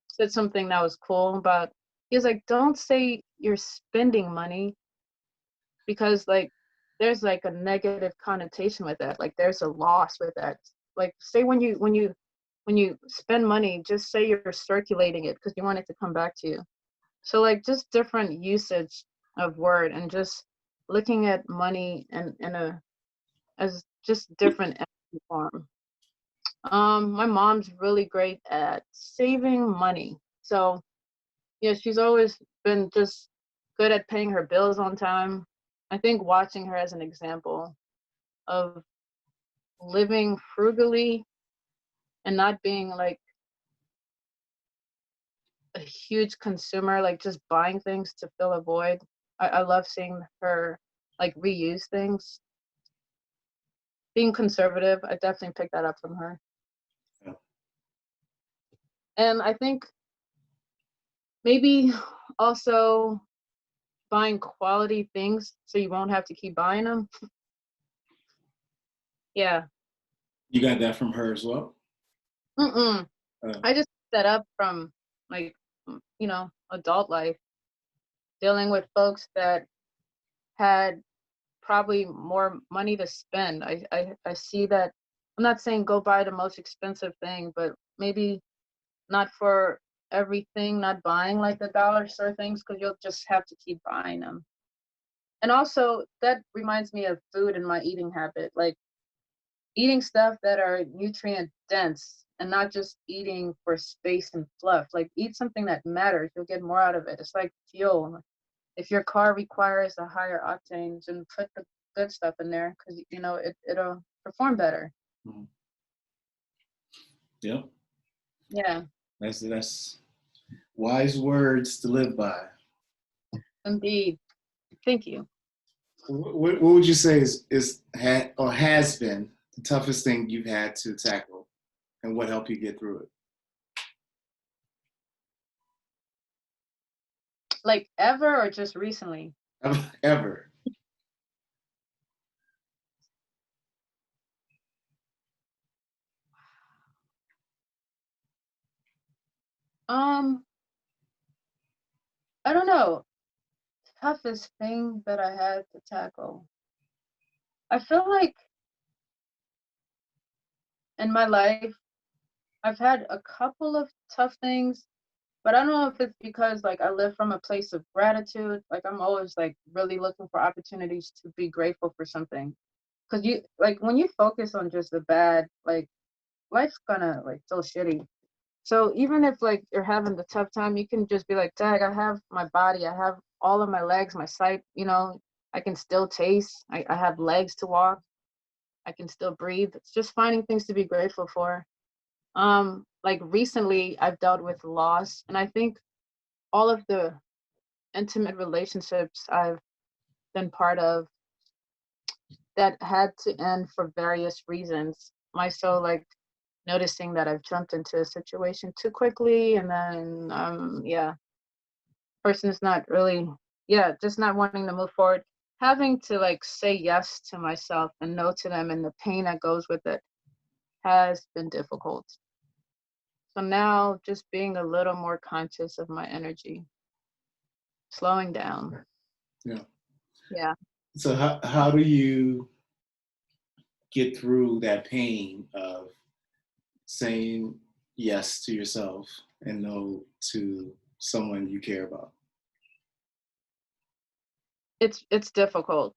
said something that was cool about he was like, don't say you're spending money because like there's like a negative connotation with that. Like there's a loss with that. Like say when you spend money, just say you're circulating it because you want it to come back to you. So like just different usage of word and just looking at money and in a as just different energy form. My mom's really great at saving money. So yeah, she's always been just good at paying her bills on time. I think watching her as an example of living frugally and not being like a huge consumer, like just buying things to fill a void. I love seeing her like reuse things. Being conservative, I definitely picked that up from her. Yeah. And I think maybe also buying quality things so you won't have to keep buying them. Yeah. You got that from her as well? Mm-mm. Uh, I just set up from like adult life, dealing with folks that had probably more money to spend. I see that I'm not saying go buy the most expensive thing, but maybe not for everything, not buying like the dollar store things, because you'll just have to keep buying them. And also, that reminds me of food and my eating habit, like eating stuff that are nutrient dense and not just eating for space and fluff. Like, eat something that matters. You'll get more out of it. It's like fuel. If your car requires a higher octane, then put the good stuff in there, because it'll perform better. Mm-hmm. Yep. Yeah. That's wise words to live by. Indeed. Thank you. What would you say has been the toughest thing you've had to tackle, and what helped you get through it? Like, ever or just recently? Ever. I don't know. Toughest thing that I had to tackle. I feel like in my life, I've had a couple of tough things, but I don't know if it's because like I live from a place of gratitude. Like, I'm always like really looking for opportunities to be grateful for something. Cause you like when you focus on just the bad, like life's gonna like feel shitty. So even if like you're having the tough time, you can just be like, Dag, I have my body, I have all of my legs, my sight, I can still taste. I have legs to walk. I can still breathe. It's just finding things to be grateful for. Like recently I've dealt with loss, and I think all of the intimate relationships I've been part of that had to end for various reasons. My soul like noticing that I've jumped into a situation too quickly, and then person is not really just not wanting to move forward, having to like say yes to myself and no to them, and the pain that goes with it has been difficult. So now just being a little more conscious of my energy, slowing down. Yeah. So how do you get through that pain of saying yes to yourself and no to someone you care about? It's difficult.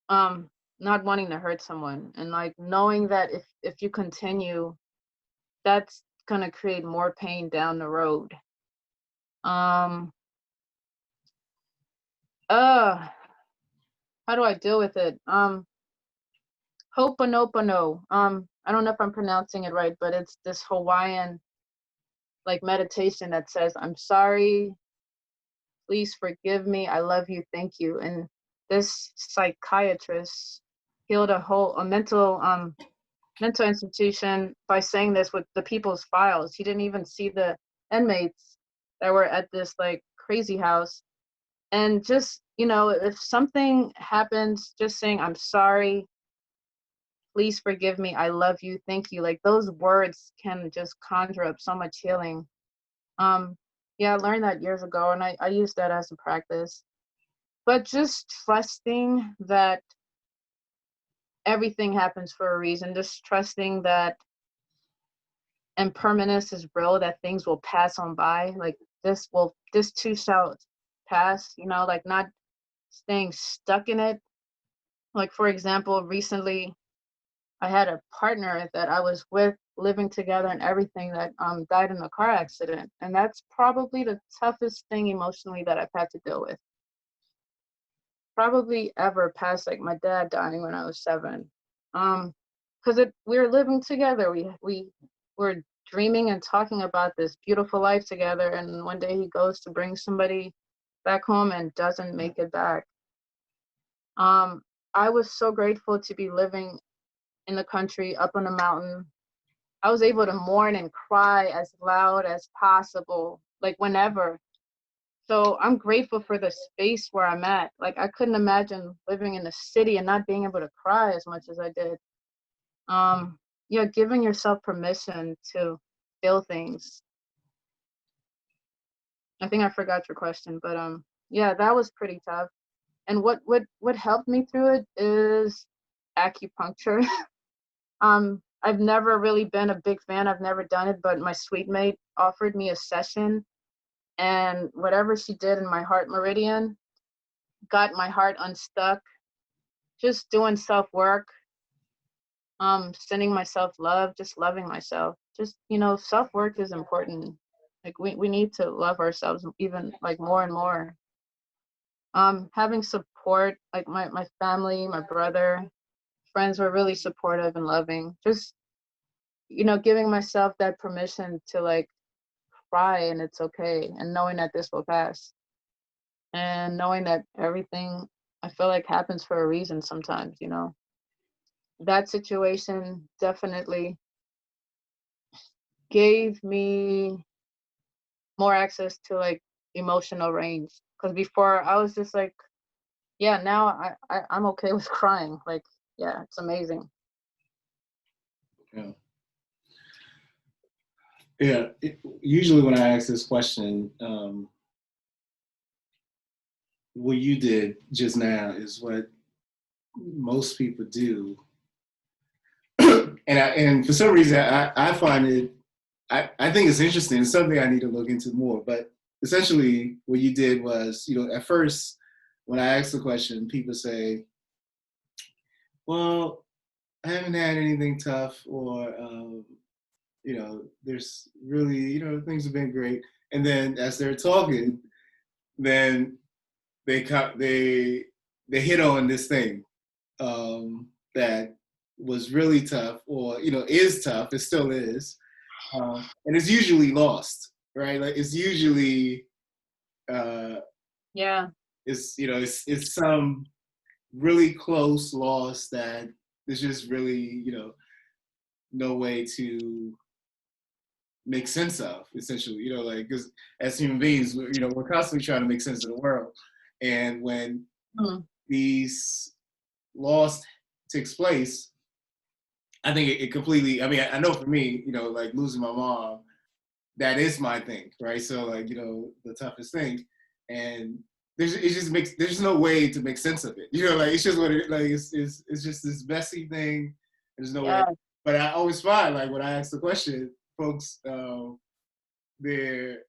Not wanting to hurt someone, and like knowing that if you continue, that's gonna create more pain down the road. Uh how do I deal with it? Ho'oponopono. I don't know if I'm pronouncing it right, but it's this Hawaiian like meditation that says, I'm sorry, please forgive me, I love you, thank you. And this psychiatrist healed a mental institution by saying this with the people's files. He didn't even see the inmates that were at this like crazy house. And just, if something happens, just saying, I'm sorry, please forgive me, I love you, thank you. Like, those words can just conjure up so much healing. I learned that years ago, and I used that as a practice. But just trusting that everything happens for a reason, just trusting that impermanence is real, that things will pass on by. Like, this too shall pass, like not staying stuck in it. Like, for example, recently I had a partner that I was with, living together and everything, that died in a car accident. And that's probably the toughest thing emotionally that I've had to deal with. Probably ever, past like my dad dying when I was 7. Because we were living together. We were dreaming and talking about this beautiful life together, and one day he goes to bring somebody back home and doesn't make it back. I was so grateful to be living in the country, up on a mountain. I was able to mourn and cry as loud as possible, like whenever. So I'm grateful for the space where I'm at. Like, I couldn't imagine living in a city and not being able to cry as much as I did. Giving yourself permission to feel things. I think I forgot your question, but that was pretty tough. And what helped me through it is acupuncture. I've never really been a big fan. I've never done it, but my suite mate offered me a session, and whatever she did in my heart meridian got my heart unstuck. Just doing self work, sending myself love, just loving myself. Just, self work is important. Like we need to love ourselves even like more and more. Having support, like my family, my brother, friends were really supportive and loving. Just, giving myself that permission to like cry and it's okay, and knowing that this will pass, and knowing that everything I feel like happens for a reason sometimes. That situation definitely gave me more access to like emotional range, because before I was just like, yeah, now I'm okay with crying. Like, yeah, it's amazing. Yeah. Yeah. Usually when I ask this question, what you did just now is what most people do. And for some reason, I find it, I think it's interesting. It's something I need to look into more. But essentially, what you did was, at first, when I ask the question, people say, well, I haven't had anything tough, or, there's really, things have been great. And then as they're talking, then they hit on this thing that was really tough, or is tough. It still is, and it's usually lost, right? Like it's usually uh, Yeah. it's some really close loss that there's just really no way to make sense of, essentially. Like, because as human beings, we're constantly trying to make sense of the world, and when Mm. these loss takes place, I think it completely. I mean, I know for me, like losing my mom, that is my thing, right? So like, the toughest thing, and there's no way to make sense of it. Like it's just what it like. It's just this messy thing. There's no way. Yeah. But I always find, like, when I ask the question, folks, their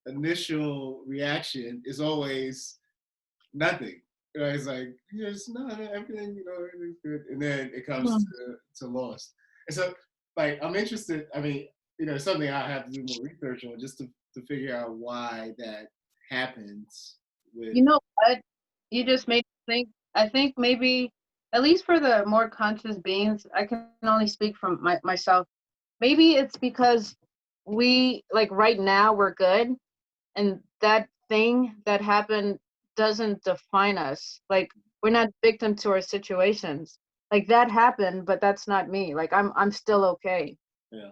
initial reaction is always nothing. It's like, yes, no, everything, everything's good, and then it comes Mm. to loss. And so, like, I'm interested. I mean, something I have to do more research on, just to figure out why that happens with. You know what? You just made me think. I think maybe, at least for the more conscious beings, I can only speak from myself. Maybe it's because we, like, right now we're good, and that thing that happened doesn't define us. Like, we're not victim to our situations. Like, that happened, but that's not me. Like, I'm still okay. Yeah.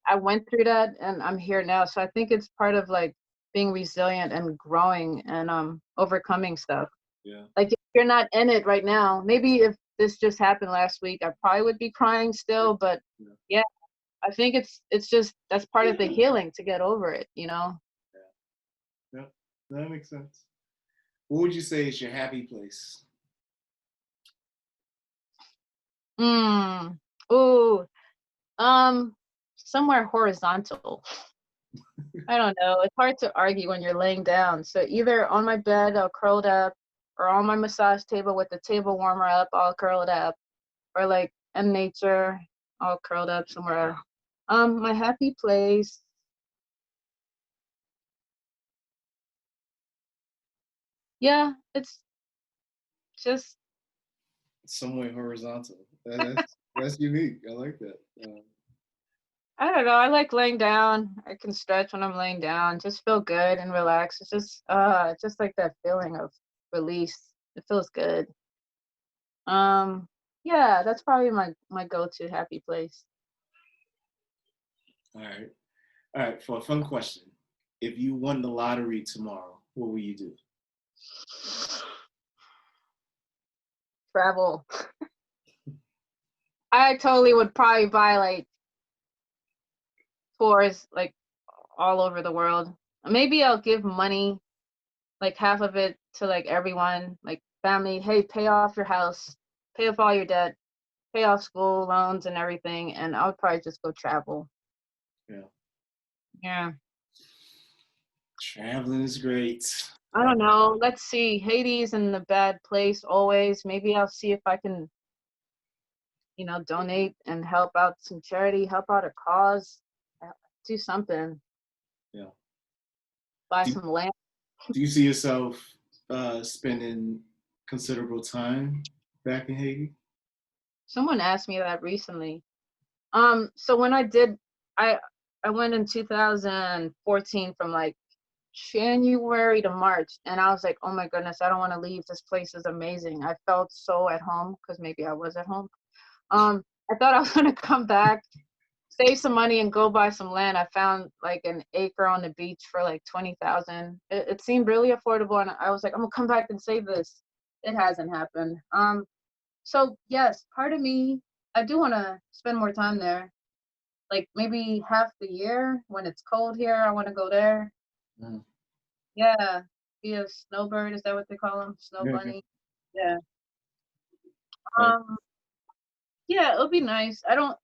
I went through that, and I'm here now. So I think it's part of like being resilient and growing and overcoming stuff. Yeah. Like, if you're not in it right now, maybe if this just happened last week, I probably would be crying still. But yeah, I think it's just that's part of the healing to get over it. Yeah. Yeah. That makes sense. What would you say is your happy place? Mm. Ooh. Um. Somewhere horizontal. I don't know. It's hard to argue when you're laying down. So either on my bed, all curled up, or on my massage table with the table warmer up, all curled up, or like in nature, all curled up somewhere. My happy place. Yeah, it's just Somewhere horizontal. That's unique. I like that. I don't know. I like laying down. I can stretch when I'm laying down. Just feel good and relax. It's just like that feeling of release. It feels good. Um, yeah, that's probably my go-to happy place. All right. All right. For a fun question, if you won the lottery tomorrow, what will you do? Travel. I totally would probably buy like tours like all over the world. Maybe I'll give money, like half of it to like everyone, like family. Hey, pay off your house, pay off all your debt. pay off school loans and everything, and I would probably just go travel. Yeah. Yeah. Traveling is great. I don't know. Let's see. Haiti's in a bad place always. Maybe I'll see if I can, donate and help out some charity, help out a cause, do something, Yeah. buy Do, some land. do you see yourself spending considerable time back in Haiti? Someone asked me that recently. So when I I went in 2014 from like January to March, and I was like, oh my goodness, I don't want to leave. This place is amazing. I felt so at home because maybe I was at home. I thought I was gonna come back, save some money, and go buy some land. I found like an acre on the beach for like 20,000. It seemed really affordable, and I was like, I'm gonna come back and save this. It hasn't happened. So yes, part of me, I do want to spend more time there. Like maybe half the year when it's cold here, I want to go there. Mm. Yeah, be a snowbird. Is that what they call them? Snow Yeah, yeah. bunny. Yeah. Right. Um. Yeah, it'll be nice. I don't.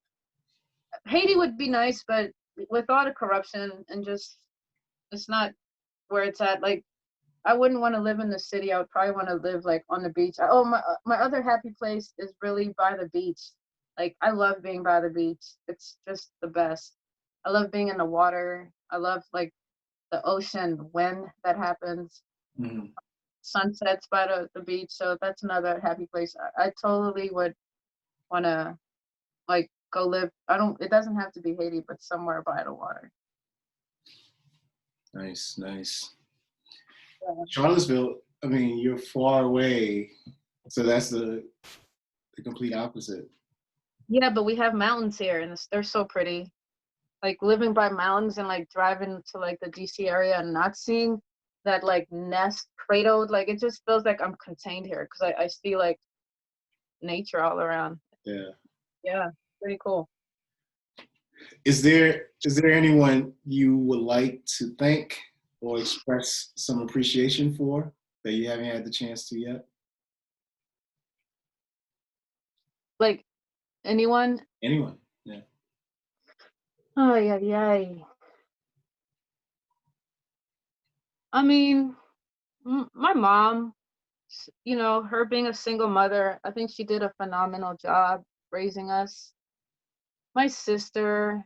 Haiti would be nice, but with all the corruption and just, it's not where it's at. Like I wouldn't want to live in the city. I would probably want to live like on the beach. Oh, my other happy place is really by the beach. Like I love being by the beach. It's just the best. I love being in the water. I love like the ocean when that happens. Mhm. Sunsets by the beach. So that's another happy place. I totally would want to like go live. I don't. It doesn't have to be Haiti, but somewhere by the water. Nice, nice. Yeah. Charlottesville, I mean, you're far away, so that's the complete opposite. Yeah, but we have mountains here, and they're so pretty. Like living by mountains and like driving to like the DC area and not seeing that like nest cradled, like it just feels like I'm contained here because I see like nature all around. Yeah. Yeah, pretty cool. Is there anyone you would like to thank or express some appreciation for that you haven't had the chance to yet? Like anyone? Anyone? Yeah. Oh yeah, yeah. I mean, my mom, her being a single mother, I think she did a phenomenal job raising us. My sister,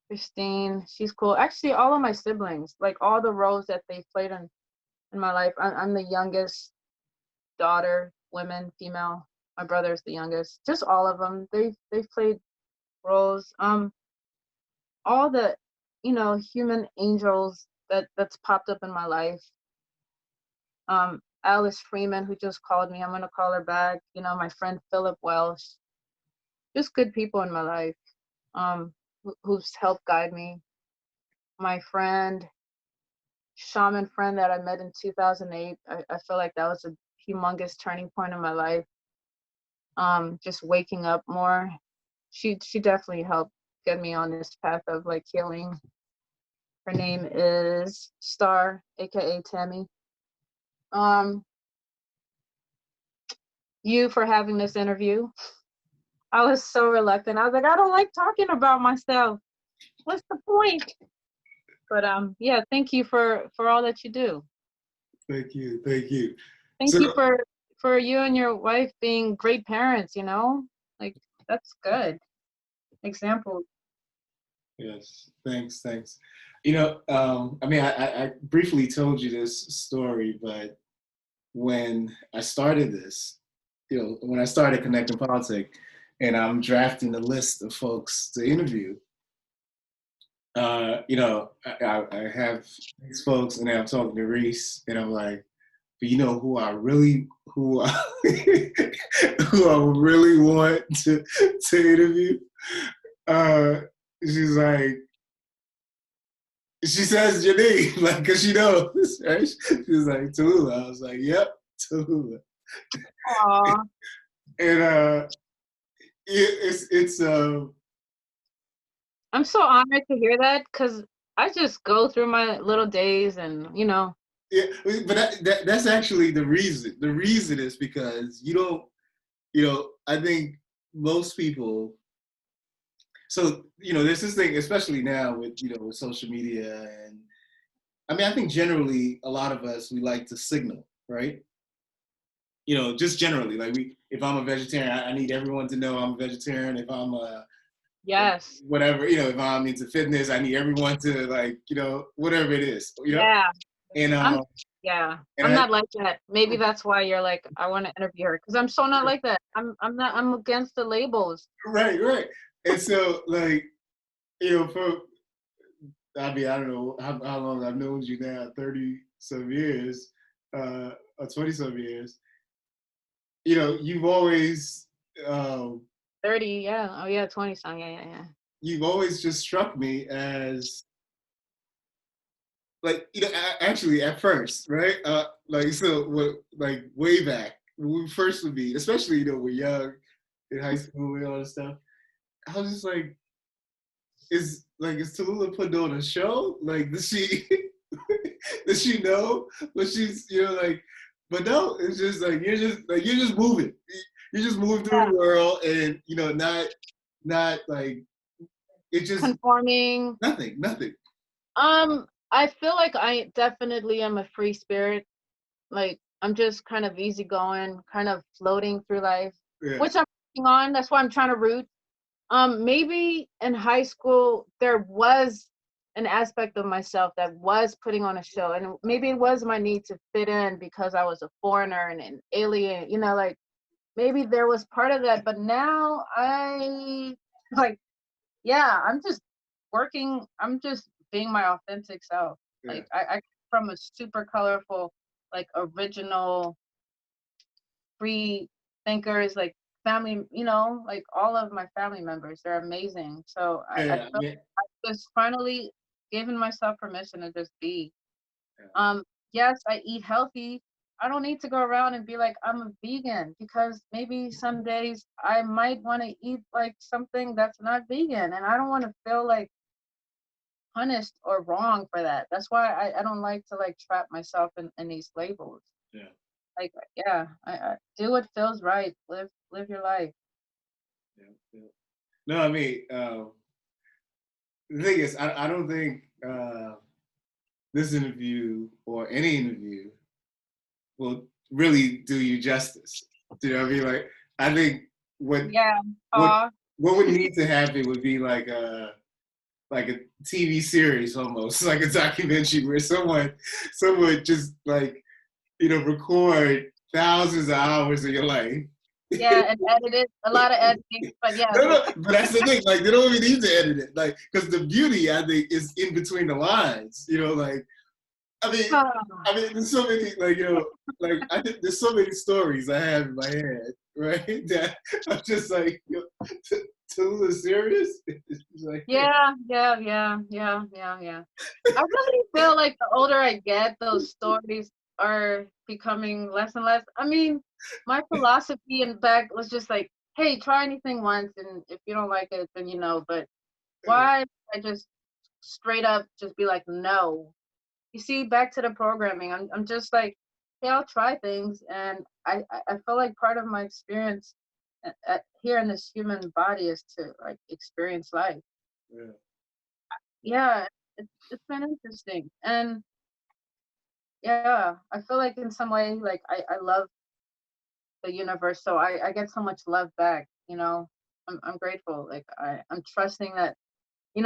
Christine, she's cool. Actually, all of my siblings, like all the roles that they played in my life. I'm the youngest daughter, women, female. My brother's the youngest. Just all of them. They've played roles. All the, human angels that's popped up in my life. Alice Freeman, who just called me. I'm gonna call her back. My friend Philip Welsh. Just good people in my life. Who's helped guide me. My shaman friend that I met in 2008. I feel like that was a humongous turning point in my life. Just waking up more. She definitely helped get me on this path of like healing. Her name is Star, aka Tammy. Um, you for having this interview. I was so reluctant. I was like, I don't like talking about myself. What's the point? But yeah, thank you for all that you do. Thank you. Thank you. Thank So you for you and your wife being great parents, Like that's good. Example. yes, thanks, thanks. I mean, I briefly told you this story, but when I started this, when I started Connecting Politics, and I'm drafting the list of folks to interview, I have these folks, and then I'm talking to Reese, and I'm like, but who I, who I really want to interview. Uh, she's like, she says your name, like, cause she knows, right? She's like, Tallulah. I was like, yep, Tallulah. Aw. And it's I'm so honored to hear that because I just go through my little days and yeah, but that's actually the reason. The reason is because you don't, I think most people, so, there's this thing, especially now with, with social media. And I mean, I think generally a lot of us, we like to signal, right? Just generally, like if I'm a vegetarian, I need everyone to know I'm a vegetarian. If I'm Yes. whatever, if I'm into fitness, I need everyone to, like, whatever it is, Yeah. and I'm yeah. and I'm I, not like that. Maybe that's why you're like, I want to interview her, because I'm so not like that. I'm against the labels. right, and so, like, for, I mean, I don't know how long I've known you now, 30 some years, or 20 some years. You've always, um, 30, yeah. Oh yeah, 20 some. Yeah. you've always just struck me as, like, actually at first, right? Like, so what, like, way back when we first would meet, especially, we're young in high school and all this stuff. I was just like, is Tallulah putting on a show? Like, does she does she know what she's, like? But no, it's just like you're just moving. You're just moving through the world, and not like, it just Conforming. nothing. I feel like I definitely am a free spirit. Like, I'm just kind of easygoing, kind of floating through life, Yeah, which I'm working on. That's why I'm trying to root. Maybe in high school there was an aspect of myself that was putting on a show, and maybe it was my need to fit in because I was a foreigner and an alien. Like, maybe there was part of that. But now I like, yeah, I'm just working. I'm just being my authentic self. yeah, Like, I from a super colorful, like, original, free thinkers, like, family, like, all of my family members, they're amazing. So I yeah. feel just finally giving myself permission to just be. Yeah. Um, yes, I eat healthy. I don't need to go around and be like, I'm a vegan, because maybe some days I might want to eat like something that's not vegan, and I don't want to feel like punished or wrong for that. That's why I don't like to, like, trap myself in these labels. Yeah, Like, yeah, I do what feels right. Live your life. yeah. No, I mean, the thing is, I don't think this interview or any interview will really do you justice. Do you know what I mean? Like, I think what Yeah. what Aw. what would need to happen would be like a TV series, almost like a documentary, where someone just, like, record thousands of hours of your life. Yeah, and edited, a lot of editing, but yeah, No, like, but that's the thing. Like, they don't even need to edit it, like, because the beauty, I think, is in between the lines. Like, I mean, there's so many, like, like, I think there's so many stories I have in my head, right? That I'm just like, Tallulah's serious? It's like, yeah. I really feel like the older I get, those stories are becoming less and less. I mean, my philosophy in back was just like, hey, try anything once, and if you don't like it, then But why I just straight up just be like, no? You see, back to the programming. I'm just like, hey, I'll try things, and I feel like part of my experience here in this human body is to, like, experience life. yeah, Yeah, it's been interesting, and yeah, I feel like in some way, like, I love the universe, so I get so much love back. I'm grateful. Like, I'm trusting that. In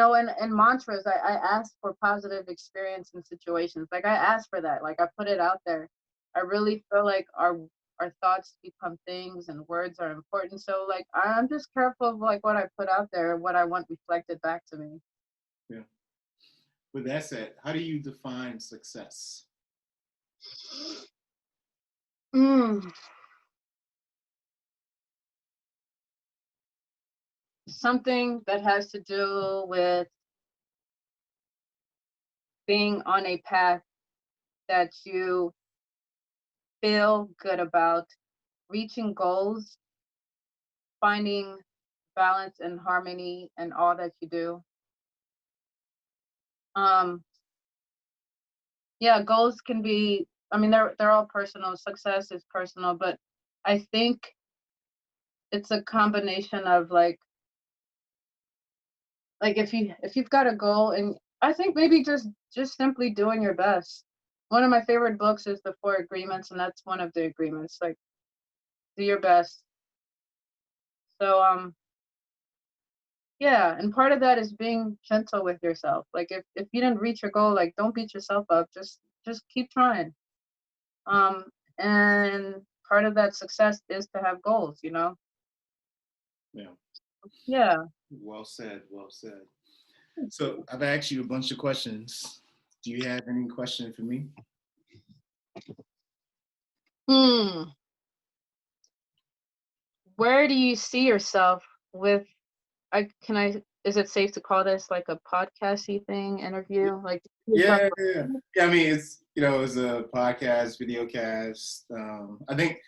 mantras, I ask for positive experience in situations. Like, I ask for that. Like, I put it out there. I really feel like our thoughts become things, and words are important. So, like, I'm just careful of, like, what I put out there and what I want reflected back to me. yeah. With that said, how do you define success? Mm, something that has to do with being on a path that you feel good about, reaching goals, finding balance and harmony in all that you do. Um, yeah, goals can be, I mean, they're all personal. Success is personal, but I think it's a combination of like if you've got a goal, and I think maybe just simply doing your best. One of my favorite books is The Four Agreements, and that's one of the agreements. Like, do your best. So yeah, and part of that is being gentle with yourself. Like if you didn't reach your goal, like don't beat yourself up. Just keep trying. Um and part of that success is to have goals, you know? Yeah. Yeah. Well said. Well said. So I've asked you a bunch of questions. Do you have any question for me? Hmm. Where do you see yourself with is it safe to call this like a podcasty thing, interview? Like do you see yourself Yeah. Yeah. I mean, it's it's a podcast, video cast. I think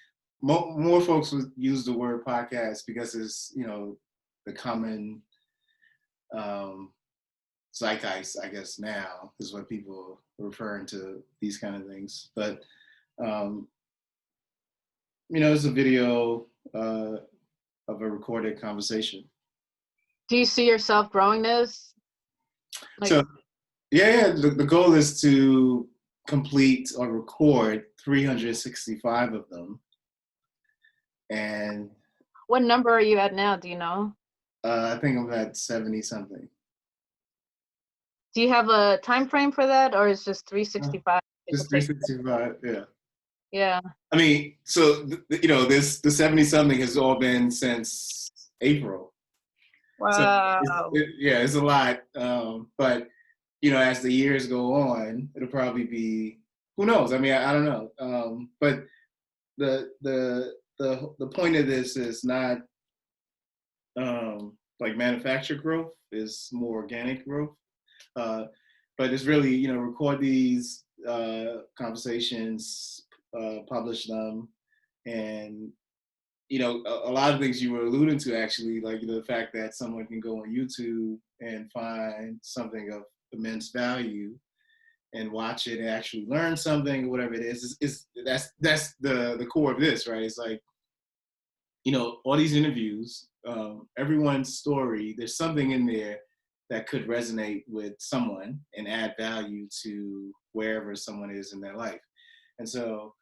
more folks would use the word podcast because it's the common um, zeitgeist, I guess now is what people are referring to these kind of things. But um, it's a video of a recorded conversation. do you see yourself growing this? Like So yeah, the goal is to complete or record 365 of them, and what number are you at now? Do you know? I think I'm at 70 something. Do you have a time frame for that, or is just Uh, 365? It Just could take. 365, yeah. Yeah. I mean, so this the 70 something has all been since April. So Wow. yeah, it's a lot. But as the years go on, it'll probably be who knows. I mean, I don't know. But the point of this is not like manufactured growth; is more organic growth. Uh, but it's really record these conversations, publish them, and a lot of things you were alluding to actually, like the fact that someone can go on YouTube and find something of immense value and watch it and actually learn something or whatever it is that's the core of this, right? It's like all these interviews, everyone's story, there's something in there that could resonate with someone and add value to wherever someone is in their life. And so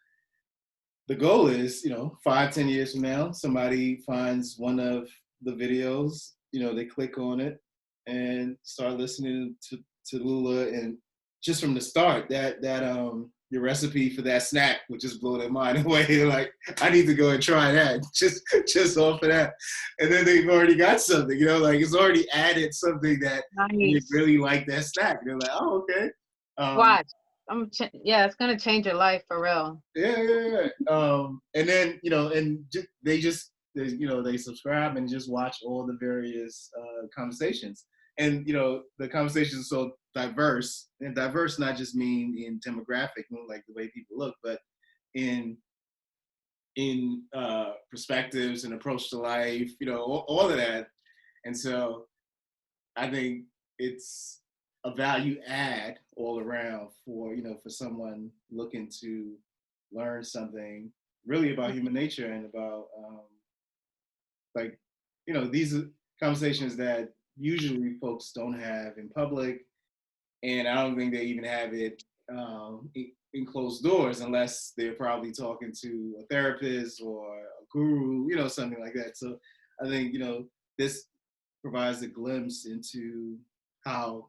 the goal is, 5-10 years from now, somebody finds one of the videos, they click on it and start listening to Tallulah, and just from the start, that your recipe for that snack would just blow their mind away. They're like, I need to go and try that, just off of that. And then they've already got something, like it's already added something that you Nice. really like that snack. They're like, oh, okay. Watch. Yeah, it's gonna change your life for real. Yeah. And then they subscribe and just watch all the various conversations, and the conversations are so diverse, and diverse not just mean in demographic, like the way people look, but in perspectives and approach to life, all of that. And so I think it's a value add all around for someone looking to learn something really about human nature and about like these are conversations that usually folks don't have in public, and I don't think they even have it in closed doors unless they're probably talking to a therapist or a guru, something like that. So I think this provides a glimpse into how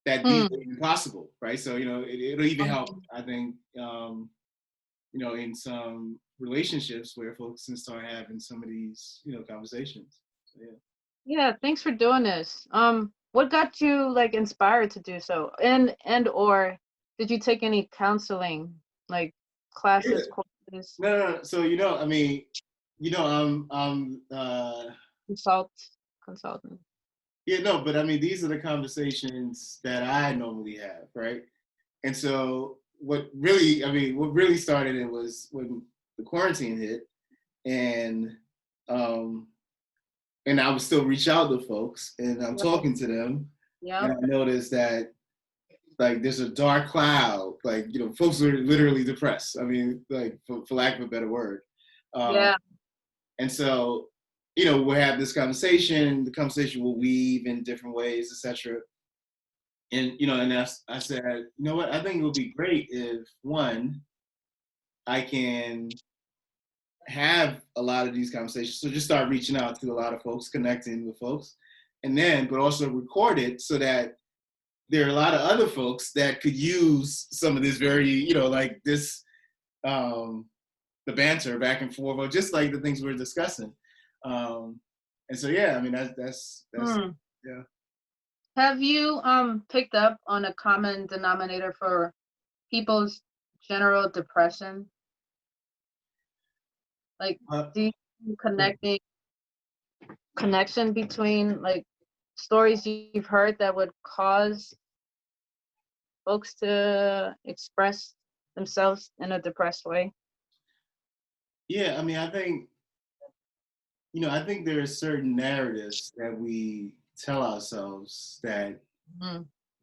that these Hmm. are even possible, right? So it'll even help, I think, in some relationships where folks can start having some of these, conversations. So, yeah. Yeah, thanks for doing this. What got you like inspired to do so? And or did you take any counseling, like Yeah. classes, courses, No. So I mean, I'm consult consultant? yeah, no, but I mean, these are the conversations that I normally have, right? And so what really started it was when the quarantine hit, and um, and I would still reach out to folks, and I'm Yep. talking to them, and Yep. I noticed that like there's a dark cloud, like folks are literally depressed. I mean, like for lack of a better word, um, Yeah. And so, we'll have this conversation. The conversation will weave in different ways, etc. And I said, you know what? I think it would be great if one, I can have a lot of these conversations. So just start reaching out to a lot of folks, connecting with folks, and then, but also record it so that there are a lot of other folks that could use some of this very, like this, the banter back and forth, or just like the things we're discussing. And so, yeah, I mean, that's yeah. Have you picked up on a common denominator for people's general depression? Like, do you see connection between like stories you've heard that would cause folks to express themselves in a depressed way? Yeah, I mean, I think there are certain narratives that we tell ourselves that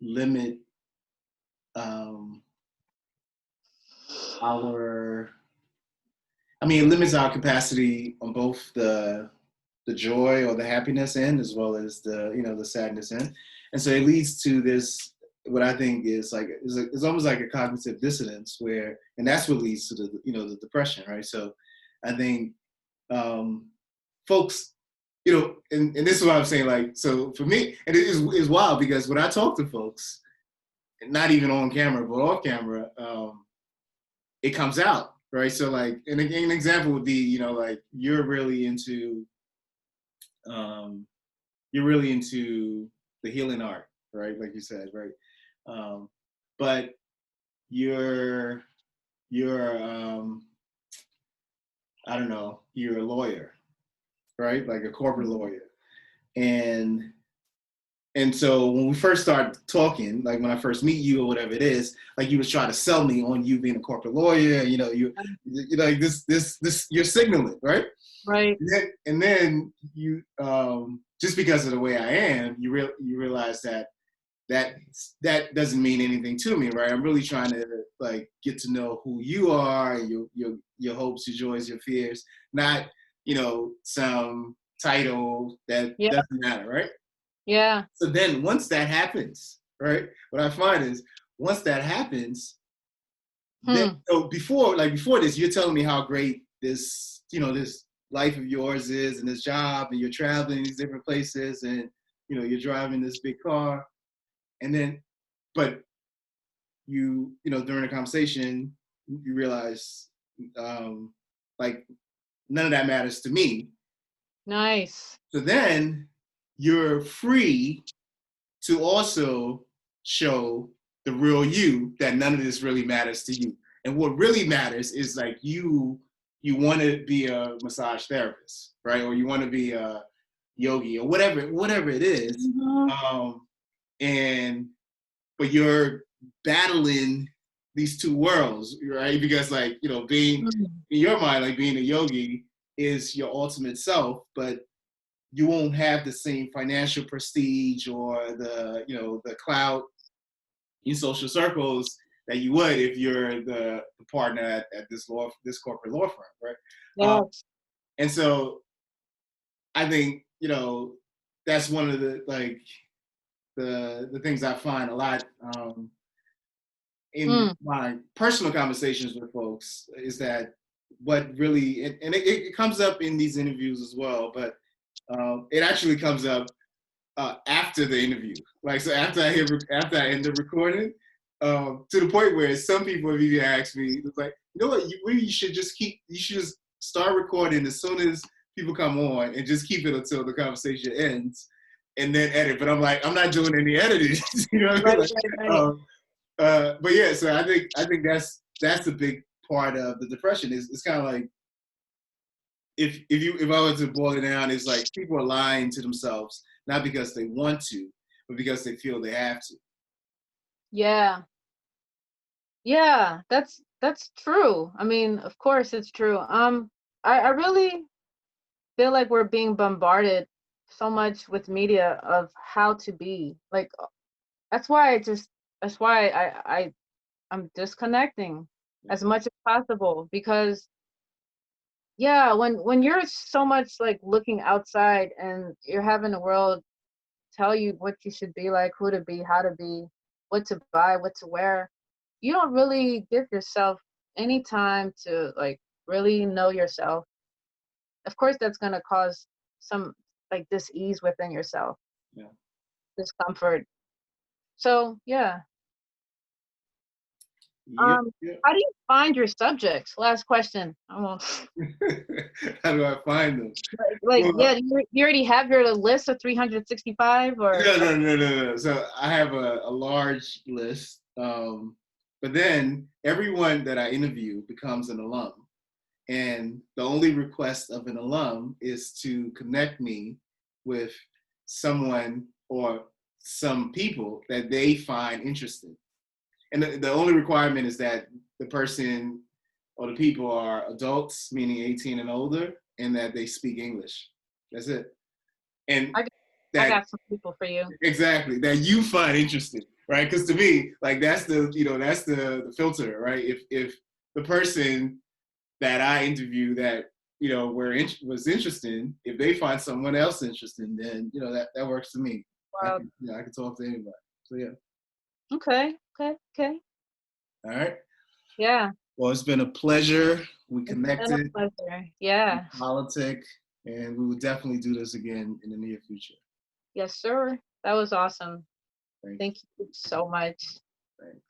limit our it limits our capacity on both the joy or the happiness end, as well as the sadness end. And so it leads to this, what I think is like, it's almost like a cognitive dissonance and that's what leads to the depression, right? So I think folks, and this is what I'm saying, like, so for me, and it is wild because when I talk to folks, not even on camera, but off camera, it comes out, right? So like, an example would be, like you're really into the healing art, right? Like you said, right? But you're I don't know, you're a lawyer, right? Like a corporate lawyer. And so when we first start talking, like when I first meet you or whatever it is, like you was trying to sell me on you being a corporate lawyer, you like this you're signaling, right? Right. And then you just because of the way I am, you realize that doesn't mean anything to me, right? I'm really trying to like get to know who you are, and your hopes, your joys, your fears, not some title that doesn't matter, right? Yeah. So then once that happens, right? What I find is once that happens, then so before this, you're telling me how great this this life of yours is, and this job, and you're traveling these different places, and you're driving this big car, and then but during the conversation you realize like none of that matters to me. Nice. So then you're free to also show the real you, that none of this really matters to you. And what really matters is like you want to be a massage therapist, right? Or you want to be a yogi or whatever it is. But you're battling these two worlds, right? Because like, being in your mind, like being a yogi is your ultimate self, but you won't have the same financial prestige or the clout in social circles that you would if you're the partner at this corporate law firm, right? Yes. And so I think that's one of the like the things I find a lot in my personal conversations with folks is that what really, and it comes up in these interviews as well, but it actually comes up after the interview. Like, so after I end the recording, to the point where some people have even asked me, it's like, you know what, you should just start recording as soon as people come on and just keep it until the conversation ends and then edit. But I'm like, I'm not doing any editing. You know what I mean? Right. But yeah, so I think that's a big part of the depression. It's kind of like, if I were to boil it down, it's like people are lying to themselves, not because they want to, but because they feel they have to. Yeah. Yeah, that's true. I mean, of course it's true. I really feel like we're being bombarded so much with media of how to be. Like that's why I'm disconnecting as much as possible, because yeah, when you're so much like looking outside and you're having the world tell you what you should be like, who to be, how to be, what to buy, what to wear, you don't really give yourself any time to like really know yourself. Of course, that's gonna cause some like dis-ease within yourself, Yeah. discomfort. So yeah. Yep. Yep. How do you find your subjects? Last question. Oh, How do I find them? yeah, Well, you already have your list of 365 or no. So I have a large list, but then everyone that I interview becomes an alum. And the only request of an alum is to connect me with someone or some people that they find interesting. And the only requirement is that the person or the people are adults, meaning 18 and older, and that they speak English. That's it. And I, I that got some people for you. exactly that you find interesting, right? Because to me, like that's that's the filter, right? If the person that I interview that was interesting, if they find someone else interesting, then that works for me. Wow. I can talk to anybody. So yeah. Okay. Okay. Okay. All right. Yeah. Well, it's been a pleasure. We It's been a connected pleasure. in Yeah. politic, and we will definitely do this again in the near future. Yes, sir. That was awesome. Thank Thank you so much. you. Thanks.